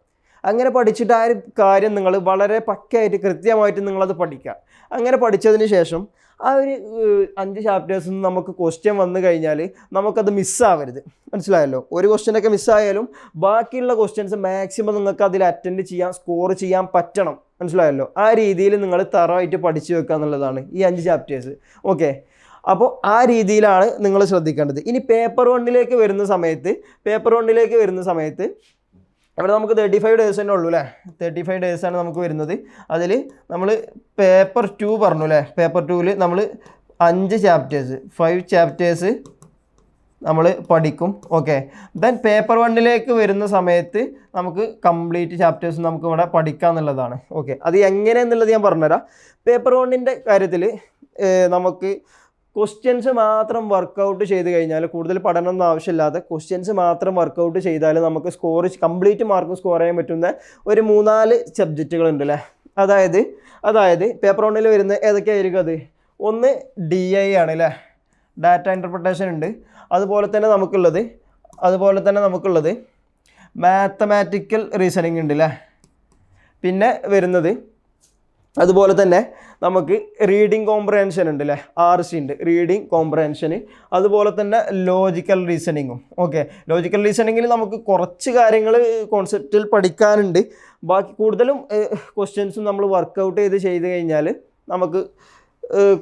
അങ്ങനെ പഠിച്ചിട്ട് ആ ഒരു കാര്യം നിങ്ങൾ വളരെ പക്കയായിട്ട് കൃത്യമായിട്ട് നിങ്ങളത് പഠിക്കുക. അങ്ങനെ പഠിച്ചതിന് ശേഷം ആ ഒരു 5 ചാപ്റ്റേഴ്സിൽ നിന്ന് നമുക്ക് ക്വസ്റ്റ്യൻ വന്നു കഴിഞ്ഞാൽ നമുക്കത് മിസ്സാവരുത്. മനസ്സിലായല്ലോ? ഒരു ക്വസ്റ്റ്യനൊക്കെ മിസ്സായാലും ബാക്കിയുള്ള ക്വസ്റ്റ്യൻസ് മാക്സിമം നിങ്ങൾക്ക് അതിൽ അറ്റൻഡ് ചെയ്യാൻ, സ്കോർ ചെയ്യാൻ പറ്റണം. മനസ്സിലായല്ലോ? ആ രീതിയിൽ നിങ്ങൾ തറവായിട്ട് പഠിച്ചു വെക്കുക എന്നുള്ളതാണ് ഈ 5 ചാപ്റ്റേഴ്സ്. ഓക്കെ, അപ്പോൾ ആ രീതിയിലാണ് നിങ്ങൾ ശ്രദ്ധിക്കേണ്ടത്. ഇനി പേപ്പർ വണ്ണിലേക്ക് വരുന്ന സമയത്ത് അവിടെ നമുക്ക് 35 days തന്നെ ഉള്ളൂ അല്ലേ. 35 days ആണ് നമുക്ക് വരുന്നത്. അതിൽ നമ്മൾ പേപ്പർ 2 പറഞ്ഞു അല്ലേ. പേപ്പർ 2-ൽ നമ്മൾ 5 ചാപ്റ്റേഴ്സ് 5 ചാപ്റ്റേഴ്സ് നമ്മൾ പഠിക്കും. ഓക്കെ, ദെൻ പേപ്പർ 1-ലേക്ക് വരുന്ന സമയത്ത് നമുക്ക് കംപ്ലീറ്റ് ചാപ്റ്റേഴ്സ് നമുക്ക് ഇവിടെ പഠിക്കുക എന്നുള്ളതാണ്. ഓക്കെ, അത് എങ്ങനെയെന്നുള്ളത് ഞാൻ പറഞ്ഞുതരാം. പേപ്പർ 1-ൻ്റെ കാര്യത്തിൽ നമുക്ക് ക്വസ്റ്റ്യൻസ് മാത്രം വർക്കൗട്ട് ചെയ്ത് കഴിഞ്ഞാൽ, കൂടുതൽ പഠനമൊന്നും ആവശ്യമില്ലാതെ ക്വസ്റ്റ്യൻസ് മാത്രം വർക്കൗട്ട് ചെയ്താൽ നമുക്ക് കംപ്ലീറ്റ് മാർക്ക് സ്കോർ ചെയ്യാൻ പറ്റുന്ന ഒരു 3-4 സബ്ജക്റ്റുകളുണ്ട് അല്ലേ. അതായത് പേപ്പർ 1-ൽ വരുന്ന ഏതൊക്കെയായിരിക്കും അത്? ഒന്ന് DI ആണ് അല്ലേ, ഡാറ്റ ഇൻ്റർപ്രിട്ടേഷൻ ഉണ്ട്. അതുപോലെ തന്നെ നമുക്കുള്ളത് മാത്തമാറ്റിക്കൽ റീസണിങ് ഉണ്ട് അല്ലേ. പിന്നെ വരുന്നത് അതുപോലെ തന്നെ നമുക്ക് റീഡിങ് കോംപ്രഹെൻഷൻ ഉണ്ട് അല്ലേ, RC ഉണ്ട്, റീഡിങ് കോംപ്രഹെൻഷന്. അതുപോലെ തന്നെ ലോജിക്കൽ റീസണിങ്ങും. ഓക്കെ, ലോജിക്കൽ റീസണിങ്ങിൽ നമുക്ക് കുറച്ച് കാര്യങ്ങൾ കോൺസെപ്റ്റിൽ പഠിക്കാനുണ്ട്. ബാക്കി കൂടുതലും ക്വസ്റ്റ്യൻസും നമ്മൾ വർക്കൗട്ട് ചെയ്ത് കഴിഞ്ഞാൽ നമുക്ക്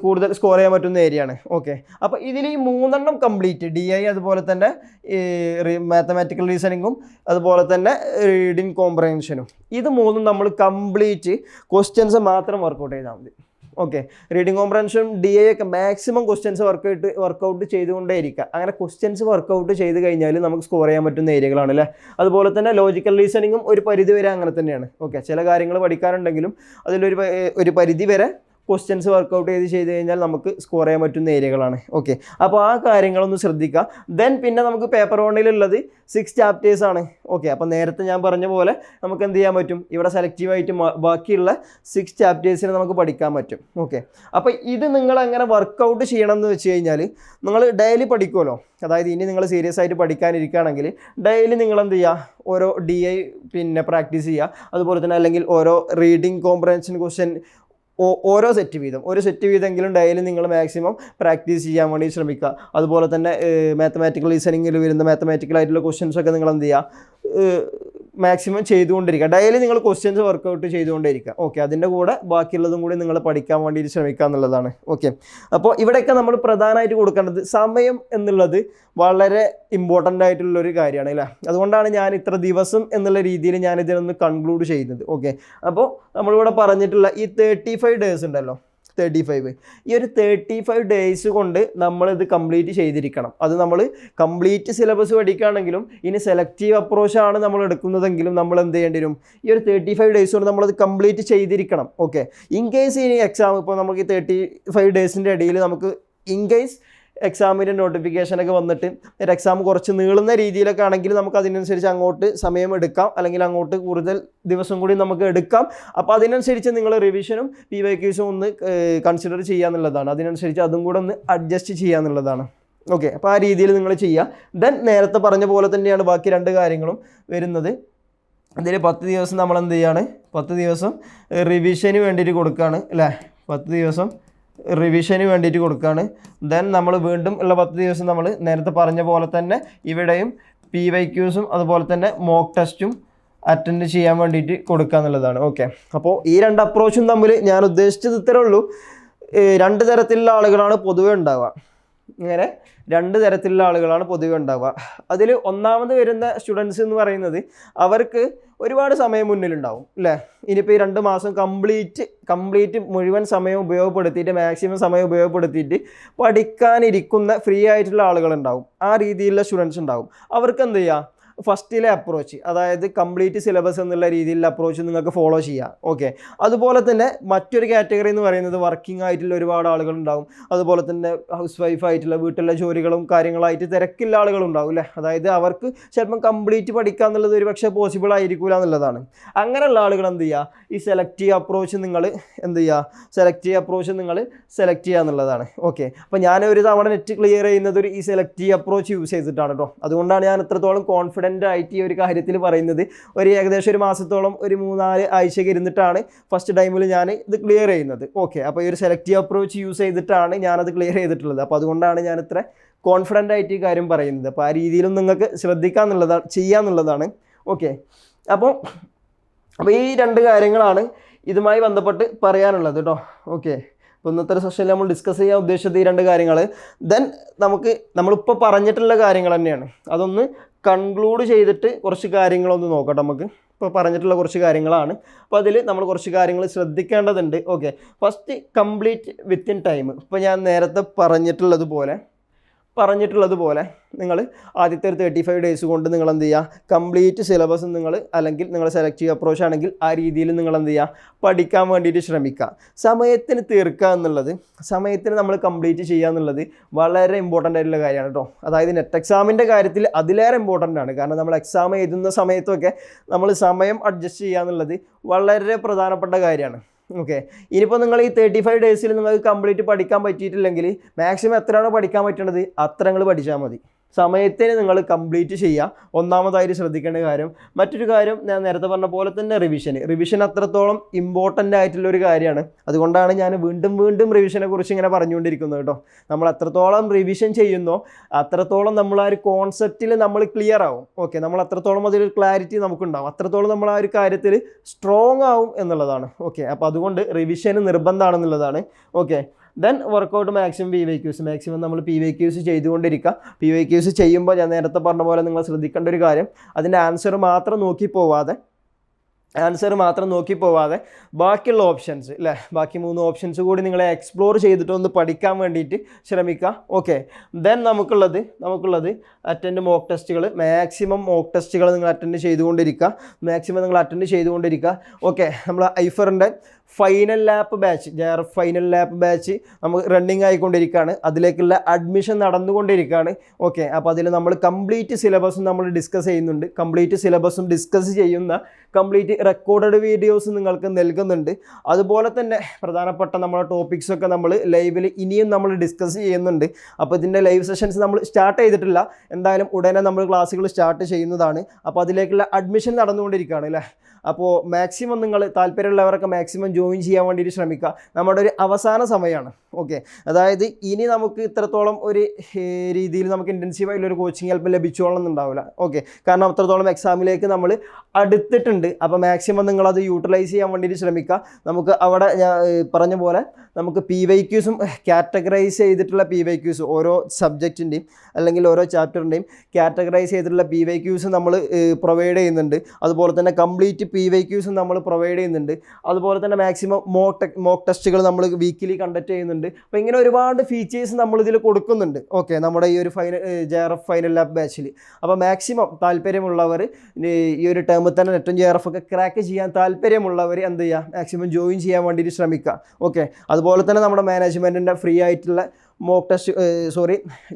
കൂടുതൽ സ്കോർ ചെയ്യാൻ പറ്റുന്ന ഏരിയയാണ്. ഓക്കെ, അപ്പോൾ ഇതിൽ ഈ 3 കംപ്ലീറ്റ് DI, അതുപോലെ തന്നെ മാത്തമാറ്റിക്കൽ റീസണിങ്ങും, അതുപോലെ തന്നെ റീഡിങ് കോംപ്രഹെൻഷനും, ഇത് 3 നമ്മൾ കംപ്ലീറ്റ് ക്വസ്റ്റ്യൻസ് മാത്രം വർക്കൗട്ട് ചെയ്താൽ മതി. ഓക്കെ, റീഡിങ് കോംപ്രഹെൻഷനും DI ഒക്കെ മാക്സിമം ക്വസ്റ്റ്യൻസ് വർക്കൗട്ട് ചെയ്തുകൊണ്ടേ ഇരിക്കുക. അങ്ങനെ ക്വസ്റ്റ്യൻസ് വർക്കൗട്ട് ചെയ്ത് കഴിഞ്ഞാൽ നമുക്ക് സ്കോർ ചെയ്യാൻ പറ്റുന്ന ഏരിയകളാണ് അല്ലേ. അതുപോലെ തന്നെ ലോജിക്കൽ റീസണിങ്ങും ഒരു പരിധി വരെ അങ്ങനെ തന്നെയാണ്. ഓക്കെ, ചില കാര്യങ്ങൾ പഠിക്കാനുണ്ടെങ്കിലും അതിലൊരു പരിധി വരെ ക്വസ്റ്റ്യൻസ് വർക്കൗട്ട് ചെയ്ത് കഴിഞ്ഞാൽ നമുക്ക് സ്കോർ ചെയ്യാൻ പറ്റുന്ന ഏരിയകളാണ്. ഓക്കെ, അപ്പോൾ ആ കാര്യങ്ങളൊന്ന് ശ്രദ്ധിക്കുക. ദെൻ പിന്നെ നമുക്ക് പേപ്പർ 1-ലുള്ളത് 6 ചാപ്റ്റേഴ്സ് ആണ്. ഓക്കെ, അപ്പോൾ നേരത്തെ ഞാൻ പറഞ്ഞ പോലെ നമുക്ക് എന്ത് ചെയ്യാൻ പറ്റും, ഇവിടെ സെലക്റ്റീവായിട്ട് ബാക്കിയുള്ള 6 ചാപ്റ്റേഴ്സിനെ നമുക്ക് പഠിക്കാൻ പറ്റും. ഓക്കെ, അപ്പോൾ ഇത് നിങ്ങൾ എങ്ങനെ വർക്കൗട്ട് ചെയ്യണം എന്ന് വെച്ച് കഴിഞ്ഞാൽ, നിങ്ങൾ ഡെയിലി പഠിക്കുമല്ലോ. അതായത് ഇനി നിങ്ങൾ സീരിയസ് ആയിട്ട് പഠിക്കാനിരിക്കുകയാണെങ്കിൽ ഡെയിലി നിങ്ങൾ എന്ത് ചെയ്യുക, ഓരോ DI പിന്നെ പ്രാക്ടീസ് ചെയ്യുക. അതുപോലെ തന്നെ അല്ലെങ്കിൽ ഓരോ റീഡിങ് കോംപ്രഹെൻഷൻ ക്വസ്റ്റ്യൻ ഓരോ സെറ്റ് വീതമെങ്കിലും ഡെയിലി നിങ്ങൾ മാക്സിമം പ്രാക്ടീസ് ചെയ്യാൻ വേണ്ടി ശ്രമിക്കുക. അതുപോലെ തന്നെ മാത്തമാറ്റിക്കൽ റീസണിങ്ങിൽ വരുന്ന മാത്തമാറ്റിക്കൽ ആയിട്ടുള്ള ക്വസ്റ്റ്യൻസൊക്കെ നിങ്ങൾ എന്ത് ചെയ്യുക, മാക്സിമം ചെയ്തുകൊണ്ടിരിക്കുക. ഡെയിലി നിങ്ങൾ ക്വസ്റ്റ്യൻസ് വർക്കൗട്ട് ചെയ്തുകൊണ്ടിരിക്കുക. ഓക്കെ, അതിൻ്റെ കൂടെ ബാക്കിയുള്ളതും കൂടി നിങ്ങൾ പഠിക്കാൻ വേണ്ടിയിട്ട് ശ്രമിക്കുക എന്നുള്ളതാണ്. ഓക്കെ, അപ്പോൾ ഇവിടെയൊക്കെ നമ്മൾ പ്രധാനമായിട്ട് കൊടുക്കേണ്ടത് സമയം എന്നുള്ളത് വളരെ ഇമ്പോർട്ടൻ്റ് ആയിട്ടുള്ളൊരു കാര്യമാണ് അല്ലേ. അതുകൊണ്ടാണ് ഞാൻ ഇത്ര ദിവസം എന്നുള്ള രീതിയിൽ ഞാനിതിനൊന്ന് കൺക്ലൂഡ് ചെയ്യുന്നത്. ഓക്കെ, അപ്പോൾ നമ്മളിവിടെ പറഞ്ഞിട്ടുള്ള ഈ 35 ഡേയ്സ് ഉണ്ടല്ലോ, 35 ഈ ഒരു 35 ഡേയ്സ് കൊണ്ട് നമ്മളിത് കംപ്ലീറ്റ് ചെയ്തിരിക്കണം. അത് നമ്മൾ കംപ്ലീറ്റ് സിലബസ് പഠിക്കുകയാണെങ്കിലും ഇനി സെലക്റ്റീവ് അപ്രോച്ചാണ് നമ്മൾ എടുക്കുന്നതെങ്കിലും നമ്മൾ എന്ത് ചെയ്യേണ്ടി വരും, ഈ ഒരു 35 ഡേയ്സ് കൊണ്ട് നമ്മളത് കംപ്ലീറ്റ് ചെയ്തിരിക്കണം. ഓക്കെ, ഇൻ കേസ് ഇനി എക്സാം ഇപ്പോൾ നമുക്ക് ഈ 35 ഡേയ്സിൻ്റെ ഇടയിൽ നമുക്ക് ഇൻ കേസ് എക്സാമിൻ്റെ നോട്ടിഫിക്കേഷനൊക്കെ വന്നിട്ട് ഒരു എക്സാം കുറച്ച് നീളുന്ന രീതിയിലൊക്കെ ആണെങ്കിൽ നമുക്ക് അതിനനുസരിച്ച് അങ്ങോട്ട് സമയം എടുക്കാം, അല്ലെങ്കിൽ അങ്ങോട്ട് കൂടുതൽ ദിവസം കൂടി നമുക്ക് എടുക്കാം. അപ്പോൾ അതിനനുസരിച്ച് നിങ്ങൾ റിവിഷനും PYQസും ഒന്ന് കൺസിഡർ ചെയ്യാന്നുള്ളതാണ്. അതിനനുസരിച്ച് അതും കൂടെ ഒന്ന് അഡ്ജസ്റ്റ് ചെയ്യാന്നുള്ളതാണ്. ഓക്കെ, അപ്പോൾ ആ രീതിയിൽ നിങ്ങൾ ചെയ്യുക. ദെൻ നേരത്തെ പറഞ്ഞ പോലെ തന്നെയാണ് ബാക്കി 2 കാര്യങ്ങളും വരുന്നത്. ഇതിൽ 10 ദിവസം നമ്മൾ എന്ത് ചെയ്യാണ്, 10 ദിവസം റിവിഷന് വേണ്ടിയിട്ട് കൊടുക്കുകയാണ് അല്ലേ, 10 ദിവസം റിവിഷന് വേണ്ടിയിട്ട് കൊടുക്കുകയാണ്. ദെൻ നമ്മൾ വീണ്ടും ഉള്ള 10 ദിവസം നമ്മൾ നേരത്തെ പറഞ്ഞ പോലെ തന്നെ ഇവിടെയും PYQസും അതുപോലെ തന്നെ മോക്ക് ടെസ്റ്റും അറ്റൻഡ് ചെയ്യാൻ വേണ്ടിയിട്ട് കൊടുക്കുക എന്നുള്ളതാണ്. ഓക്കെ, അപ്പോൾ ഈ 2 അപ്രോച്ചും തമ്മിൽ ഞാൻ ഉദ്ദേശിച്ചത് ഇത്രേ ഉള്ളൂ. 2 തരത്തിലുള്ള ആളുകളാണ് പൊതുവെ ഉണ്ടാവുക. ഇങ്ങനെ 2 തരത്തിലുള്ള ആളുകളാണ് പൊതുവെ ഉണ്ടാവുക. അതിൽ ഒന്നാമത് വരുന്ന സ്റ്റുഡൻസ് എന്ന് പറയുന്നത് അവർക്ക് ഒരുപാട് സമയം മുന്നിലുണ്ടാവും അല്ലേ. ഇനിയിപ്പോൾ ഈ 2 മാസം കംപ്ലീറ്റ് മുഴുവൻ സമയം ഉപയോഗപ്പെടുത്തിയിട്ട് മാക്സിമം സമയം ഉപയോഗപ്പെടുത്തിയിട്ട് പഠിക്കാനിരിക്കുന്ന ഫ്രീ ആയിട്ടുള്ള ആളുകളുണ്ടാവും. ആ രീതിയിലുള്ള സ്റ്റുഡൻസ് ഉണ്ടാവും. അവർക്ക് എന്ത് ചെയ്യുക, ഫസ്റ്റിലെ അപ്രോച്ച്, അതായത് കംപ്ലീറ്റ് സിലബസ് എന്നുള്ള രീതിയിലുള്ള അപ്രോച്ച് നിങ്ങൾക്ക് ഫോളോ ചെയ്യാം. ഓക്കെ, അതുപോലെ തന്നെ മറ്റൊരു കാറ്റഗറി എന്ന് പറയുന്നത് വർക്കിംഗ് ആയിട്ടുള്ള ഒരുപാട് ആളുകളുണ്ടാവും. അതുപോലെ തന്നെ ഹൗസ് വൈഫ് ആയിട്ടുള്ള വീട്ടിലെ ജോലികളും കാര്യങ്ങളായിട്ട് തിരക്കുള്ള ആളുകളുണ്ടാവും അല്ലേ. അതായത് അവർക്ക് ചിലപ്പം കംപ്ലീറ്റ് പഠിക്കുക എന്നുള്ളത് ഒരു പക്ഷേ പോസിബിൾ ആയിരിക്കില്ല എന്നുള്ളതാണ്. അങ്ങനെയുള്ള ആളുകൾ എന്ത് ചെയ്യുക, ഈ സെലക്റ്റീവ് അപ്രോച്ച് നിങ്ങൾ എന്ത് ചെയ്യുക, സെലക്ട് ചെയ്യുക എന്നുള്ളതാണ്. ഓക്കെ, അപ്പോൾ ഞാൻ ഒരു തവണ നെറ്റ് ക്ലിയർ ചെയ്യുന്നത് ഈ സെലക്റ്റീവ് അപ്രോച്ച് യൂസ് ചെയ്തിട്ടാണ് കേട്ടോ. അതുകൊണ്ടാണ് ഞാൻ ഇത്രത്തോളം കോൺഫിഡൻറ്റ് ആയിട്ട് ഈ ഒരു കാര്യത്തിൽ പറയുന്നത്. ഏകദേശം ഒരു മാസത്തോളം, ഒരു 3-4 ആഴ്ചയൊക്കെ ഇരുന്നിട്ടാണ് ഫസ്റ്റ് ടൈമിൽ ഞാൻ ഇത് ക്ലിയർ ചെയ്യുന്നത്. ഓക്കെ, അപ്പോൾ ഈ ഒരു സെലക്റ്റീവ് അപ്രോച്ച് യൂസ് ചെയ്തിട്ടാണ് ഞാനത് ക്ലിയർ ചെയ്തിട്ടുള്ളത്. അപ്പോൾ അതുകൊണ്ടാണ് ഞാൻ ഇത്ര കോൺഫിഡൻ്റ് ആയിട്ട് ഈ കാര്യം പറയുന്നത്. അപ്പോൾ ആ രീതിയിലും നിങ്ങൾക്ക് ചെയ്യാന്നുള്ളതാണ്. ഓക്കെ, അപ്പോൾ ഈ 2 കാര്യങ്ങളാണ് ഇതുമായി ബന്ധപ്പെട്ട് പറയാനുള്ളത് കേട്ടോ. ഓക്കെ, അപ്പോൾ ഇന്നത്തെ സെഷനിൽ നമ്മൾ ഡിസ്കസ് ചെയ്യാൻ ഉദ്ദേശിച്ചത് ഈ 2 കാര്യങ്ങൾ. ദെൻ നമ്മളിപ്പോൾ പറഞ്ഞിട്ടുള്ള കാര്യങ്ങൾ തന്നെയാണ്, അതൊന്ന് കൺക്ലൂഡ് ചെയ്തിട്ട് കുറച്ച് കാര്യങ്ങളൊന്ന് നോക്കട്ടെ. നമുക്ക് ഇപ്പോൾ പറഞ്ഞിട്ടുള്ള കുറച്ച് കാര്യങ്ങളാണ്. അപ്പോൾ അതിൽ നമ്മൾ കുറച്ച് കാര്യങ്ങൾ ശ്രദ്ധിക്കേണ്ടതുണ്ട്. Okay, first complete within time. ഇപ്പോൾ ഞാൻ നേരത്തെ പറഞ്ഞിട്ടുള്ളതുപോലെ നിങ്ങൾ ആദ്യത്തെ ഒരു 35 ഡേയ്സ് കൊണ്ട് നിങ്ങൾ എന്ത് ചെയ്യുക, കംപ്ലീറ്റ് സിലബസ് നിങ്ങൾ, അല്ലെങ്കിൽ നിങ്ങൾ സെലക്റ്റീവ് അപ്രോച്ച് ആണെങ്കിൽ ആ രീതിയിൽ നിങ്ങൾ എന്ത് ചെയ്യുക, പഠിക്കാൻ വേണ്ടിയിട്ട് ശ്രമിക്കുക. സമയത്തിന് തീർക്കുക എന്നുള്ളത്, സമയത്തിന് നമ്മൾ കംപ്ലീറ്റ് ചെയ്യുക എന്നുള്ളത് വളരെ ഇമ്പോർട്ടൻ്റ് ആയിട്ടുള്ള കാര്യമാണ് കേട്ടോ. അതായത് നെറ്റ് എക്സാമിൻ്റെ കാര്യത്തിൽ അതിലേറെ ഇമ്പോർട്ടൻ്റ് ആണ്. കാരണം നമ്മൾ എക്സാം എഴുതുന്ന സമയത്തൊക്കെ നമ്മൾ സമയം അഡ്ജസ്റ്റ് ചെയ്യുക എന്നുള്ളത് വളരെ പ്രധാനപ്പെട്ട കാര്യമാണ്. ഓക്കെ, ഇനിയിപ്പോൾ നിങ്ങൾ ഈ 35 ഡേയ്സിൽ നിങ്ങൾക്ക് കംപ്ലീറ്റ് പഠിക്കാൻ പറ്റിയിട്ടില്ലെങ്കിൽ മാക്സിമം എത്രയാണോ പഠിക്കാൻ പറ്റുന്നത് അത്ര നിങ്ങൾ പഠിച്ചാൽ മതി. സമയത്തിന് നിങ്ങൾ കംപ്ലീറ്റ് ചെയ്യുക, ഒന്നാമതായിട്ട് ശ്രദ്ധിക്കേണ്ട കാര്യം. മറ്റൊരു കാര്യം ഞാൻ നേരത്തെ പറഞ്ഞ പോലെ തന്നെ റിവിഷൻ അത്രത്തോളം ഇമ്പോർട്ടൻ്റ് ആയിട്ടുള്ളൊരു കാര്യമാണ്. അതുകൊണ്ടാണ് ഞാൻ വീണ്ടും റിവിഷനെ കുറിച്ച് ഇങ്ങനെ പറഞ്ഞുകൊണ്ടിരിക്കുന്നത് കേട്ടോ. നമ്മൾ എത്രത്തോളം റിവിഷൻ ചെയ്യുന്നോ അത്രത്തോളം നമ്മൾ ആ ഒരു കോൺസെപ്റ്റിൽ നമ്മൾ ക്ലിയർ ആവും. ഓക്കെ, നമ്മൾ അത്രത്തോളം അതിലൊരു ക്ലാരിറ്റി നമുക്കുണ്ടാവും, അത്രത്തോളം നമ്മൾ ആ ഒരു കാര്യത്തിൽ സ്ട്രോങ് ആവും എന്നുള്ളതാണ്. ഓക്കെ, അപ്പോൾ അതുകൊണ്ട് റിവിഷന് നിർബന്ധമാണെന്നുള്ളതാണ്. ഓക്കെ, ദെൻ വർക്കൗട്ട് മാക്സിമം നമ്മൾ PYQs ചെയ്തുകൊണ്ടിരിക്കുക. PYQs ചെയ്യുമ്പോൾ ഞാൻ നേരത്തെ പറഞ്ഞ പോലെ നിങ്ങൾ ശ്രദ്ധിക്കേണ്ട ഒരു കാര്യം, അതിൻ്റെ ആൻസർ മാത്രം നോക്കി പോവാതെ ബാക്കിയുള്ള ഓപ്ഷൻസ് അല്ലേ, ബാക്കി 3 ഓപ്ഷൻസ് കൂടി നിങ്ങളെ എക്സ്പ്ലോർ ചെയ്തിട്ടൊന്ന് പഠിക്കാൻ വേണ്ടിയിട്ട് ശ്രമിക്കുക. ഓക്കെ, ദെൻ നമുക്കുള്ളത് അറ്റൻഡ് മോക്ക് ടെസ്റ്റുകൾ. മാക്സിമം മോക്ക് ടെസ്റ്റുകൾ നിങ്ങൾ അറ്റൻഡ് ചെയ്തുകൊണ്ടിരിക്കുക. ഓക്കെ, നമ്മൾ ഐഫറിൻ്റെ final lap batch, JRF final lap batch നമുക്ക് റണ്ണിങ് ആയിക്കൊണ്ടിരിക്കുകയാണ്. അതിലേക്കുള്ള അഡ്മിഷൻ നടന്നുകൊണ്ടിരിക്കുകയാണ്. ഓക്കെ, അപ്പോൾ അതിൽ നമ്മൾ കംപ്ലീറ്റ് സിലബസും നമ്മൾ ഡിസ്കസ് ചെയ്യുന്നുണ്ട്. കംപ്ലീറ്റ് റെക്കോർഡഡ് വീഡിയോസ് നിങ്ങൾക്ക് നൽകുന്നുണ്ട്. അതുപോലെ തന്നെ പ്രധാനപ്പെട്ട നമ്മുടെ ടോപ്പിക്സൊക്കെ നമ്മൾ ലൈവിൽ ഇനിയും നമ്മൾ ഡിസ്കസ് ചെയ്യുന്നുണ്ട്. അപ്പോൾ ഇതിൻ്റെ ലൈവ് സെഷൻസ് നമ്മൾ സ്റ്റാർട്ട് ചെയ്തിട്ടില്ല, എന്തായാലും ഉടനെ നമ്മൾ ക്ലാസ്സുകൾ സ്റ്റാർട്ട് ചെയ്യുന്നതാണ്. അപ്പോൾ അതിലേക്കുള്ള അഡ്മിഷൻ നടന്നുകൊണ്ടിരിക്കുകയാണ് അല്ലേ. അപ്പോൾ മാക്സിമം നിങ്ങൾ താല്പര്യമുള്ളവരൊക്കെ മാക്സിമം ജോയിൻ ചെയ്യാൻ വേണ്ടിയിട്ട് ശ്രമിക്കുക. നമ്മുടെ ഒരു അവസാന സമയമാണ്. ഓക്കെ, അതായത് ഇനി നമുക്ക് ഇത്രത്തോളം ഒരു രീതിയിൽ നമുക്ക് ഇൻറ്റൻസീവായിട്ടുള്ളൊരു കോച്ചിങ് ചിലപ്പോൾ ലഭിച്ചോളണം എന്നുണ്ടാവില്ല. ഓക്കെ, കാരണം അത്രത്തോളം എക്സാമിലേക്ക് നമ്മൾ അടുത്തിട്ടുണ്ട്. അപ്പോൾ മാക്സിമം നിങ്ങളത് യൂട്ടിലൈസ് ചെയ്യാൻ വേണ്ടിയിട്ട് ശ്രമിക്കുക. നമുക്ക് അവിടെ ഞാൻ പറഞ്ഞ പോലെ നമുക്ക് PYQസും കാറ്റഗറൈസ് ചെയ്തിട്ടുള്ള PYQസ് ഓരോ സബ്ജക്റ്റിൻ്റെയും അല്ലെങ്കിൽ ഓരോ ചാപ്റ്ററിൻ്റെയും കാറ്റഗറൈസ് ചെയ്തിട്ടുള്ള PYQസ് നമ്മൾ പ്രൊവൈഡ് ചെയ്യുന്നുണ്ട്. അതുപോലെ തന്നെ കംപ്ലീറ്റ് PYQസും നമ്മൾ പ്രൊവൈഡ് ചെയ്യുന്നുണ്ട്. അതുപോലെ തന്നെ മാക്സിമം മോക്ക് ടെസ്റ്റുകൾ നമ്മൾ വീക്കിലി കണ്ടക്ട് ചെയ്യുന്നുണ്ട്. അപ്പോൾ ഇങ്ങനെ ഒരുപാട് ഫീച്ചേഴ്സ് നമ്മളിതിൽ കൊടുക്കുന്നുണ്ട്. ഓക്കെ, നമ്മുടെ ഈ ഒരു JRF ഫൈനൽ ലാബ് ബാച്ചിൽ. അപ്പോൾ മാക്സിമം താല്പര്യമുള്ളവർ ഈ ഒരു ടേമിൽ തന്നെ നെറ്റും JRF ഒക്കെ ക്രാക്ക് ചെയ്യാൻ താല്പര്യമുള്ളവർ എന്ത് ചെയ്യുക, മാക്സിമം ജോയിൻ ചെയ്യാൻ വേണ്ടിയിട്ട് ശ്രമിക്കുക. ഓക്കെ, അതുപോലെ തന്നെ നമ്മുടെ മാനേജ്മെൻറ്റിൻ്റെ ഫ്രീ ആയിട്ടുള്ള മോക്ക് ടെസ്റ്റ്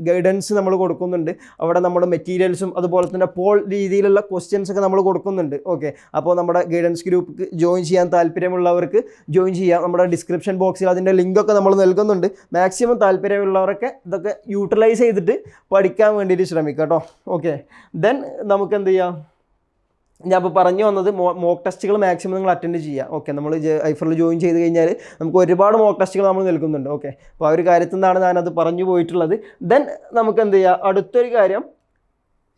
ഗൈഡൻസ് നമ്മൾ കൊടുക്കുന്നുണ്ട്. അവിടെ നമ്മുടെ മെറ്റീരിയൽസും അതുപോലെ തന്നെ പോൾ രീതിയിലുള്ള ക്വസ്റ്റ്യൻസ് ഒക്കെ നമ്മൾ കൊടുക്കുന്നുണ്ട്. ഓക്കെ, അപ്പോൾ നമ്മുടെ ഗൈഡൻസ് ഗ്രൂപ്പ് ജോയിൻ ചെയ്യാൻ താല്പര്യമുള്ളവർക്ക് ജോയിൻ ചെയ്യാം. നമ്മുടെ ഡിസ്ക്രിപ്ഷൻ ബോക്സിൽ അതിൻ്റെ ലിങ്കൊക്കെ നമ്മൾ നൽകുന്നുണ്ട്. മാക്സിമം താല്പര്യമുള്ളവരൊക്കെ ഇതൊക്കെ യൂട്ടിലൈസ് ചെയ്തിട്ട് പഠിക്കാൻ വേണ്ടിയിട്ട് ശ്രമിക്കാം കേട്ടോ. ഓക്കെ, ദെൻ നമുക്ക് എന്ത് ചെയ്യാം, ഞാൻ ഇപ്പോൾ പറഞ്ഞു വന്നത് മോക്ക് ടെസ്റ്റുകൾ മാക്സിമം നിങ്ങൾ അറ്റൻഡ് ചെയ്യുക. ഓക്കെ, നമ്മൾ ഐഫറിൽ ജോയിൻ ചെയ്ത് കഴിഞ്ഞാൽ നമുക്ക് ഒരുപാട് മോക്ക് ടെസ്റ്റുകൾ നമ്മൾ നൽകുന്നുണ്ട്. ഓക്കെ, അപ്പോൾ ആ ഒരു കാര്യത്തിൽ നിന്നാണ് ഞാനത് പറഞ്ഞു പോയിട്ടുള്ളത്. ദെൻ നമുക്ക് എന്ത് ചെയ്യുക, അടുത്തൊരു കാര്യം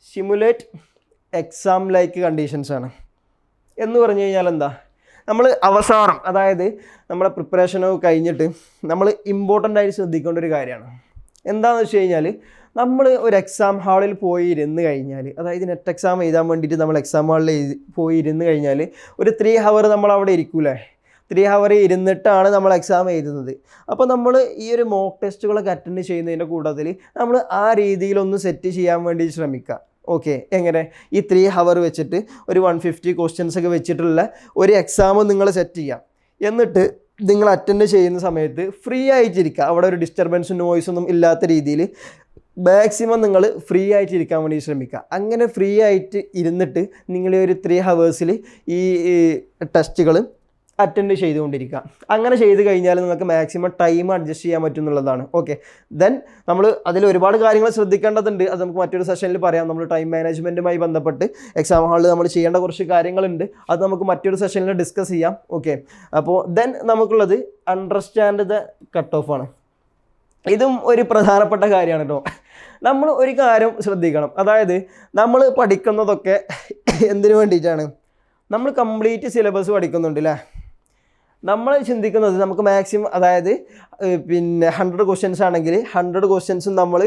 സിമുലേറ്റ് എക്സാം ലൈക്ക് കണ്ടീഷൻസ് ആണ്. എന്ന് പറഞ്ഞു കഴിഞ്ഞാൽ എന്താ, നമ്മൾ അവസാനം അതായത് നമ്മുടെ പ്രിപ്പറേഷനൊക്കെ കഴിഞ്ഞിട്ട് നമ്മൾ ഇമ്പോർട്ടൻ്റ് ആയിട്ട് ശ്രദ്ധിക്കേണ്ട ഒരു കാര്യമാണ്. എന്താണെന്ന് വെച്ച് കഴിഞ്ഞാൽ നമ്മൾ ഒരു എക്സാം ഹാളിൽ പോയി ഇരുന്ന് കഴിഞ്ഞാൽ, അതായത് നെറ്റ് എക്സാം എഴുതാൻ വേണ്ടിയിട്ട് നമ്മൾ എക്സാം ഹാളിൽ പോയി ഇരുന്ന് കഴിഞ്ഞാൽ ഒരു 3 hour നമ്മൾ അവിടെ ഇരിക്കൂലേ. 3 hour ഇരുന്നിട്ടാണ് നമ്മൾ എക്സാം എഴുതുന്നത്. അപ്പോൾ നമ്മൾ ഈ ഒരു മോക്ക് ടെസ്റ്റുകളൊക്കെ അറ്റൻഡ് ചെയ്യുന്നതിൻ്റെ കൂട്ടത്തിൽ നമ്മൾ ആ രീതിയിലൊന്ന് സെറ്റ് ചെയ്യാൻ വേണ്ടി ശ്രമിക്കുക. ഓക്കെ, എങ്ങനെ ഈ 3 hour വെച്ചിട്ട് ഒരു 150 questions ഒക്കെ വെച്ചിട്ടുള്ള ഒരു എക്സാം നിങ്ങൾ സെറ്റ് ചെയ്യാം. എന്നിട്ട് നിങ്ങൾ അറ്റൻഡ് ചെയ്യുന്ന സമയത്ത് ഫ്രീ ആയിട്ടിരിക്കുക. അവിടെ ഒരു ഡിസ്റ്റർബൻസും നോയ്സൊന്നും ഇല്ലാത്ത രീതിയിൽ മാക്സിമം നിങ്ങൾ ഫ്രീ ആയിട്ട് ഇരിക്കാൻ വേണ്ടി ശ്രമിക്കുക. അങ്ങനെ ഫ്രീ ആയിട്ട് ഇരുന്നിട്ട് നിങ്ങൾ ഒരു 3 hours ഈ ടെസ്റ്റുകൾ അറ്റൻഡ് ചെയ്തുകൊണ്ടിരിക്കുക. അങ്ങനെ ചെയ്ത് കഴിഞ്ഞാൽ നിങ്ങൾക്ക് മാക്സിമം ടൈം അഡ്ജസ്റ്റ് ചെയ്യാൻ പറ്റും എന്നുള്ളതാണ്. ഓക്കെ, ദെൻ നമ്മൾ അതിൽ ഒരുപാട് കാര്യങ്ങൾ ശ്രദ്ധിക്കേണ്ടതുണ്ട്. അത് നമുക്ക് മറ്റൊരു സെഷനിൽ പറയാം. നമ്മൾ ടൈം മാനേജ്മെൻറ്റുമായി ബന്ധപ്പെട്ട് എക്സാം ഹാളിൽ നമ്മൾ ചെയ്യേണ്ട കുറച്ച് കാര്യങ്ങളുണ്ട്. അത് നമുക്ക് മറ്റൊരു സെഷനിൽ ഡിസ്കസ് ചെയ്യാം. ഓക്കെ, അപ്പോൾ ദെൻ നമുക്കുള്ളത് അണ്ടർസ്റ്റാൻഡ് ദ കട്ട് ഓഫ് ആണ്. ഇതും ഒരു പ്രധാനപ്പെട്ട കാര്യമാണ് കേട്ടോ. നമ്മൾ ഒരു കാര്യം ശ്രദ്ധിക്കണം, അതായത് നമ്മൾ പഠിക്കുന്നതൊക്കെ എന്തിനു വേണ്ടിയിട്ടാണ്, നമ്മൾ കംപ്ലീറ്റ് സിലബസ് പഠിക്കുന്നുണ്ട് അല്ലേ. നമ്മൾ ചിന്തിക്കുന്നത് നമുക്ക് മാക്സിമം, അതായത് 100 questions ആണെങ്കിൽ 100 questions നമ്മൾ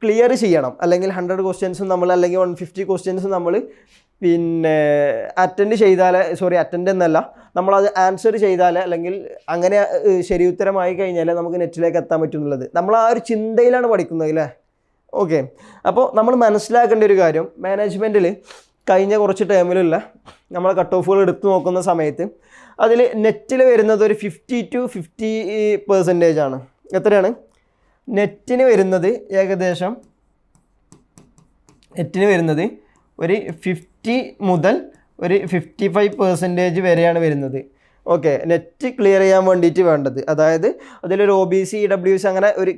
ക്ലിയർ ചെയ്യണം, അല്ലെങ്കിൽ 100 questions നമ്മൾ, അല്ലെങ്കിൽ 150 questions നമ്മൾ അറ്റൻഡ് ചെയ്താൽ, അറ്റൻഡ് എന്നല്ല, നമ്മളത് ആൻസർ ചെയ്താൽ, അല്ലെങ്കിൽ അങ്ങനെ ശരി ഉത്തരമായി കഴിഞ്ഞാൽ നമുക്ക് നെറ്റിലേക്ക് എത്താൻ പറ്റുന്നുള്ളത്. നമ്മൾ ആ ഒരു ചിന്തയിലാണ് പഠിക്കുന്നത് അല്ലേ. ഓക്കെ, അപ്പോൾ നമ്മൾ മനസ്സിലാക്കേണ്ട ഒരു കാര്യം, മാനേജ്മെൻറ്റിൽ കഴിഞ്ഞ കുറച്ച് ടേമിലുള്ള നമ്മൾ കട്ട് ഓഫുകൾ എടുത്തു നോക്കുന്ന സമയത്ത് അതിൽ നെറ്റിൽ വരുന്നത് ഒരു 50 to 50% ആണ്. എത്രയാണ് നെറ്റിന് വരുന്നത്? ഏകദേശം നെറ്റിന് വരുന്നത് ഒരു 50 മുതൽ ഒരു 55% വരെയാണ് വരുന്നത്. ഓക്കെ, നെറ്റ് ക്ലിയർ ചെയ്യാൻ വേണ്ടിയിട്ട് വേണ്ടത്. അതായത് അതിലൊരു OBC EWS അങ്ങനെ ഒരു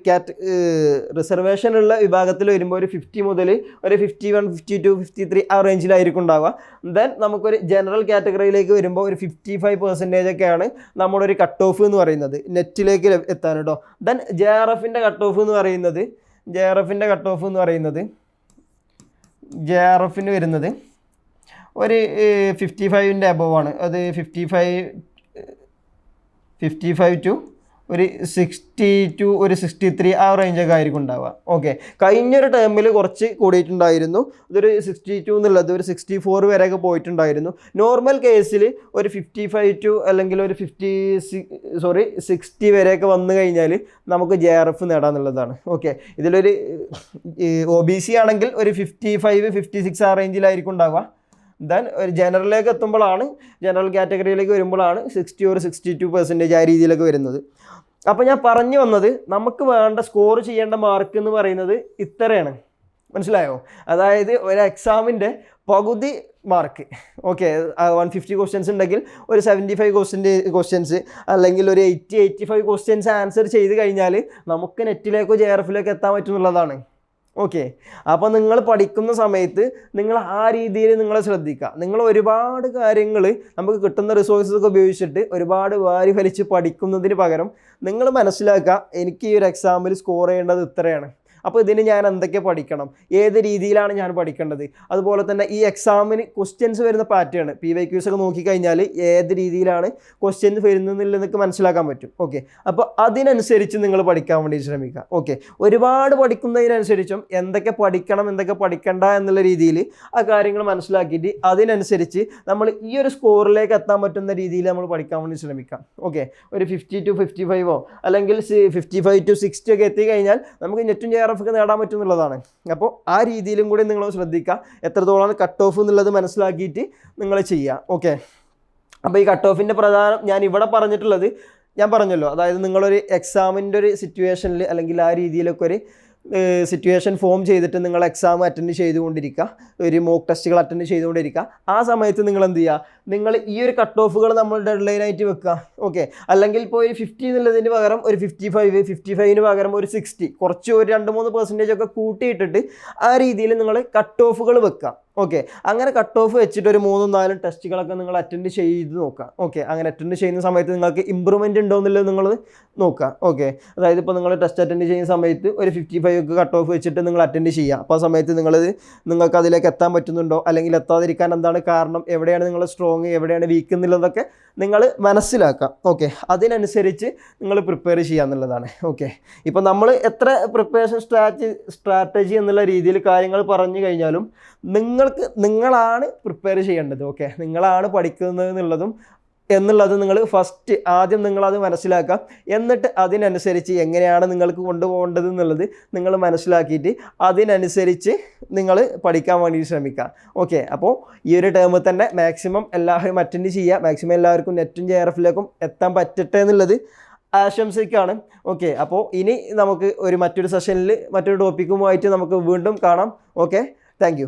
റിസർവേഷനുള്ള വിഭാഗത്തിൽ വരുമ്പോൾ ഒരു 50 മുതൽ ഒരു 51, 52, 53 ആ റേഞ്ചിലായിരിക്കും ഉണ്ടാവുക. ദെൻ നമുക്കൊരു ജനറൽ കാറ്റഗറിയിലേക്ക് വരുമ്പോൾ ഒരു 55% ഒക്കെയാണ് നമ്മുടെ ഒരു കട്ട് ഓഫ് എന്ന് പറയുന്നത്, നെറ്റിലേക്ക് എത്താൻ കേട്ടോ. ദെൻ JRFൻ്റെ കട്ട് ഓഫ് എന്ന് പറയുന്നത്, JRFന് വരുന്നത് ഒരു 55ൻ്റെ അബവ് ആണ്. അത് 55 to ഒരു 60 to ഒരു 63 ആ റേഞ്ചൊക്കെ ആയിരിക്കും ഉണ്ടാവുക. ഓക്കെ, കഴിഞ്ഞൊരു ടേമിൽ കുറച്ച് കൂടിയിട്ടുണ്ടായിരുന്നു. ഇതൊരു 62 എന്നുള്ളത് ഒരു 64 വരെയൊക്കെ പോയിട്ടുണ്ടായിരുന്നു. നോർമൽ കേസിൽ ഒരു 55 to അല്ലെങ്കിൽ ഒരു 60 വരെയൊക്കെ വന്നു കഴിഞ്ഞാൽ നമുക്ക് JRF നേടാന്നുള്ളതാണ്. ഓക്കെ, ഇതിലൊരു OBC ആണെങ്കിൽ ഒരു 55, 56 ആ റേഞ്ചിലായിരിക്കും ഉണ്ടാവുക. ദെൻ ഒരു ജനറലിലേക്ക് എത്തുമ്പോഴാണ്, ജനറൽ കാറ്റഗറിയിലേക്ക് വരുമ്പോഴാണ് 60 or 62% ആ രീതിയിലൊക്കെ വരുന്നത്. അപ്പോൾ ഞാൻ പറഞ്ഞു വന്നത്, നമുക്ക് വേണ്ട സ്കോർ ചെയ്യേണ്ട മാർക്ക് എന്ന് പറയുന്നത് ഇത്രയാണ്. മനസ്സിലായോ? അതായത് ഒരു എക്സാമിൻ്റെ പകുതി മാർക്ക്. ഓക്കെ, 150 questions ഉണ്ടെങ്കിൽ ഒരു 75% questions അല്ലെങ്കിൽ ഒരു 80-85 questions ആൻസർ ചെയ്ത് കഴിഞ്ഞാൽ നമുക്ക് നെറ്റിലേക്കോ JRFിലേക്കോ എത്താൻ പറ്റുന്നുള്ളതാണ്. ഓക്കെ. അപ്പോൾ നിങ്ങൾ പഠിക്കുന്ന സമയത്ത് നിങ്ങൾ ആ രീതിയിൽ നിങ്ങൾ ശ്രദ്ധിക്കുക. നിങ്ങൾ ഒരുപാട് കാര്യങ്ങൾ നമുക്ക് കിട്ടുന്ന റിസോഴ്സസ് ഉപയോഗിച്ചിട്ട് ഒരുപാട് വാരി വലിച്ച് പഠിക്കുന്നതിന് പകരം നിങ്ങൾ മനസ്സിലാക്കുക, എനിക്ക് ഈ ഒരു എക്സാമിൽ സ്കോർ ചെയ്യേണ്ടത് ഇത്രയാണ്, അപ്പോൾ ഇതിന് ഞാൻ എന്തൊക്കെ പഠിക്കണം, ഏത് രീതിയിലാണ് ഞാൻ പഠിക്കേണ്ടത്. അതുപോലെ തന്നെ ഈ എക്സാമിന് ക്വസ്റ്റ്യൻസ് വരുന്ന പാറ്റേൺ PYQs ഒക്കെ നോക്കിക്കഴിഞ്ഞാൽ ഏത് രീതിയിലാണ് ക്വസ്റ്റ്യൻസ് വരുന്നതെന്നൊക്കെ മനസ്സിലാക്കാൻ പറ്റും. ഓക്കെ. അപ്പോൾ അതിനനുസരിച്ച് നിങ്ങൾ പഠിക്കാൻ വേണ്ടി ശ്രമിക്കുക. ഓക്കെ. ഒരുപാട് പഠിക്കുന്നതിനനുസരിച്ചും എന്തൊക്കെ പഠിക്കണം എന്തൊക്കെ പഠിക്കണ്ട എന്നുള്ള രീതിയിൽ ആ കാര്യങ്ങൾ മനസ്സിലാക്കിയിട്ട് അതിനനുസരിച്ച് നമ്മൾ ഈ ഒരു സ്കോറിലേക്ക് എത്താൻ പറ്റുന്ന രീതിയിൽ നമ്മൾ പഠിക്കാൻ വേണ്ടി ശ്രമിക്കാം. ഓക്കെ. ഒരു 50 to 55 അല്ലെങ്കിൽ 55 to 60 ഒക്കെ എത്തിക്കഴിഞ്ഞാൽ നമുക്ക് നെറ്റും JRF ഒക്കെ നേടാൻ പറ്റുന്നുള്ളതാണ്. അപ്പോൾ ആ രീതിയിലും കൂടി നിങ്ങൾ ശ്രദ്ധിക്കുക, എത്രത്തോളം കട്ട് ഓഫ് എന്നുള്ളത് മനസ്സിലാക്കിയിട്ട് നിങ്ങൾ ചെയ്യുക. ഓക്കെ. അപ്പോൾ ഈ കട്ട് ഓഫിൻ്റെ പ്രധാനം ഞാൻ ഇവിടെ പറഞ്ഞിട്ടുള്ളത് ഞാൻ പറഞ്ഞല്ലോ, അതായത് നിങ്ങളൊരു എക്സാമിൻ്റെ ഒരു സിറ്റുവേഷനിൽ അല്ലെങ്കിൽ ആ രീതിയിലൊക്കെ ഒരു സിറ്റുവേഷൻ ഫോം ചെയ്തിട്ട് നിങ്ങൾ എക്സാം അറ്റൻഡ് ചെയ്തുകൊണ്ടിരിക്കുക, ഒരു മോക്ക് ടെസ്റ്റുകൾ അറ്റൻഡ് ചെയ്തുകൊണ്ടിരിക്കുക. ആ സമയത്ത് നിങ്ങൾ എന്ത് ചെയ്യുക, നിങ്ങൾ ഈ ഒരു കട്ട് ഓഫുകൾ നമ്മൾ ഡെഡ് ലൈനായിട്ട് വെക്കുക. ഓക്കെ. അല്ലെങ്കിൽ ഇപ്പോൾ ഒരു 50 എന്നുള്ളതിന് പകരം ഒരു 55 പകരം ഒരു 60, കുറച്ച് ഒരു 2-3% ഒക്കെ കൂട്ടിയിട്ടിട്ട് ആ രീതിയിൽ നിങ്ങൾ കട്ട് ഓഫുകൾ വെക്കുക. ഓക്കെ. അങ്ങനെ കട്ട് ഓഫ് വെച്ചിട്ട് ഒരു 3-4 ടെസ്റ്റുകളൊക്കെ നിങ്ങൾ അറ്റൻഡ് ചെയ്ത് നോക്കുക. ഓക്കെ. അങ്ങനെ അറ്റൻഡ് ചെയ്യുന്ന സമയത്ത് നിങ്ങൾക്ക് ഇമ്പ്രൂവ്മെൻറ്റ് ഉണ്ടോ എന്നുള്ളത് നിങ്ങൾ നോക്കുക. ഓക്കെ. അതായത് ഇപ്പോൾ നിങ്ങൾ ടെസ്റ്റ് അറ്റൻഡ് ചെയ്യുന്ന സമയത്ത് ഒരു 55 ഒക്കെ കട്ട് ഓഫ് വെച്ചിട്ട് നിങ്ങൾ അറ്റൻഡ് ചെയ്യുക. അപ്പോൾ ആ സമയത്ത് നിങ്ങൾക്ക് അതിലേക്ക് എത്താൻ പറ്റുന്നുണ്ടോ, അല്ലെങ്കിൽ എത്താതിരിക്കാൻ എന്താണ് കാരണം, എവിടെയാണ് നിങ്ങൾ സ്ട്രോങ് എവിടെയാണ് വീക്ക് എന്നുള്ളതൊക്കെ നിങ്ങൾ മനസ്സിലാക്കുക. ഓക്കെ. അതിനനുസരിച്ച് നിങ്ങൾ പ്രിപ്പയർ ചെയ്യുക എന്നുള്ളതാണ്. ഓക്കെ. ഇപ്പോൾ നമ്മൾ എത്ര പ്രിപ്പറേഷൻ സ്ട്രാറ്റജി എന്നുള്ള രീതിയിൽ കാര്യങ്ങൾ പറഞ്ഞു കഴിഞ്ഞാലും നിങ്ങളാണ് പ്രിപ്പയർ ചെയ്യേണ്ടത്. ഓക്കെ. നിങ്ങളാണ് പഠിക്കുന്നത് എന്നുള്ളത് നിങ്ങൾ ഫസ്റ്റ് ആദ്യം നിങ്ങളത് മനസ്സിലാക്കുക. എന്നിട്ട് അതിനനുസരിച്ച് എങ്ങനെയാണ് നിങ്ങൾക്ക് കൊണ്ടുപോകേണ്ടത് എന്നുള്ളത് നിങ്ങൾ മനസ്സിലാക്കിയിട്ട് അതിനനുസരിച്ച് നിങ്ങൾ പഠിക്കാൻ വേണ്ടി ശ്രമിക്കുക. ഓക്കെ. അപ്പോൾ ഈ ഒരു ടേമിൽ തന്നെ മാക്സിമം എല്ലാവരും അറ്റൻഡ് ചെയ്യുക. മാക്സിമം എല്ലാവർക്കും നെറ്റും JRFലേക്കും എത്താൻ പറ്റട്ടെ എന്നുള്ളത് ആശംസിക്കുകയാണ്. ഓക്കെ. അപ്പോൾ ഇനി നമുക്ക് മറ്റൊരു സെഷനിൽ മറ്റൊരു ടോപ്പിക്കുമായിട്ട് നമുക്ക് വീണ്ടും കാണാം. ഓക്കെ. Thank you.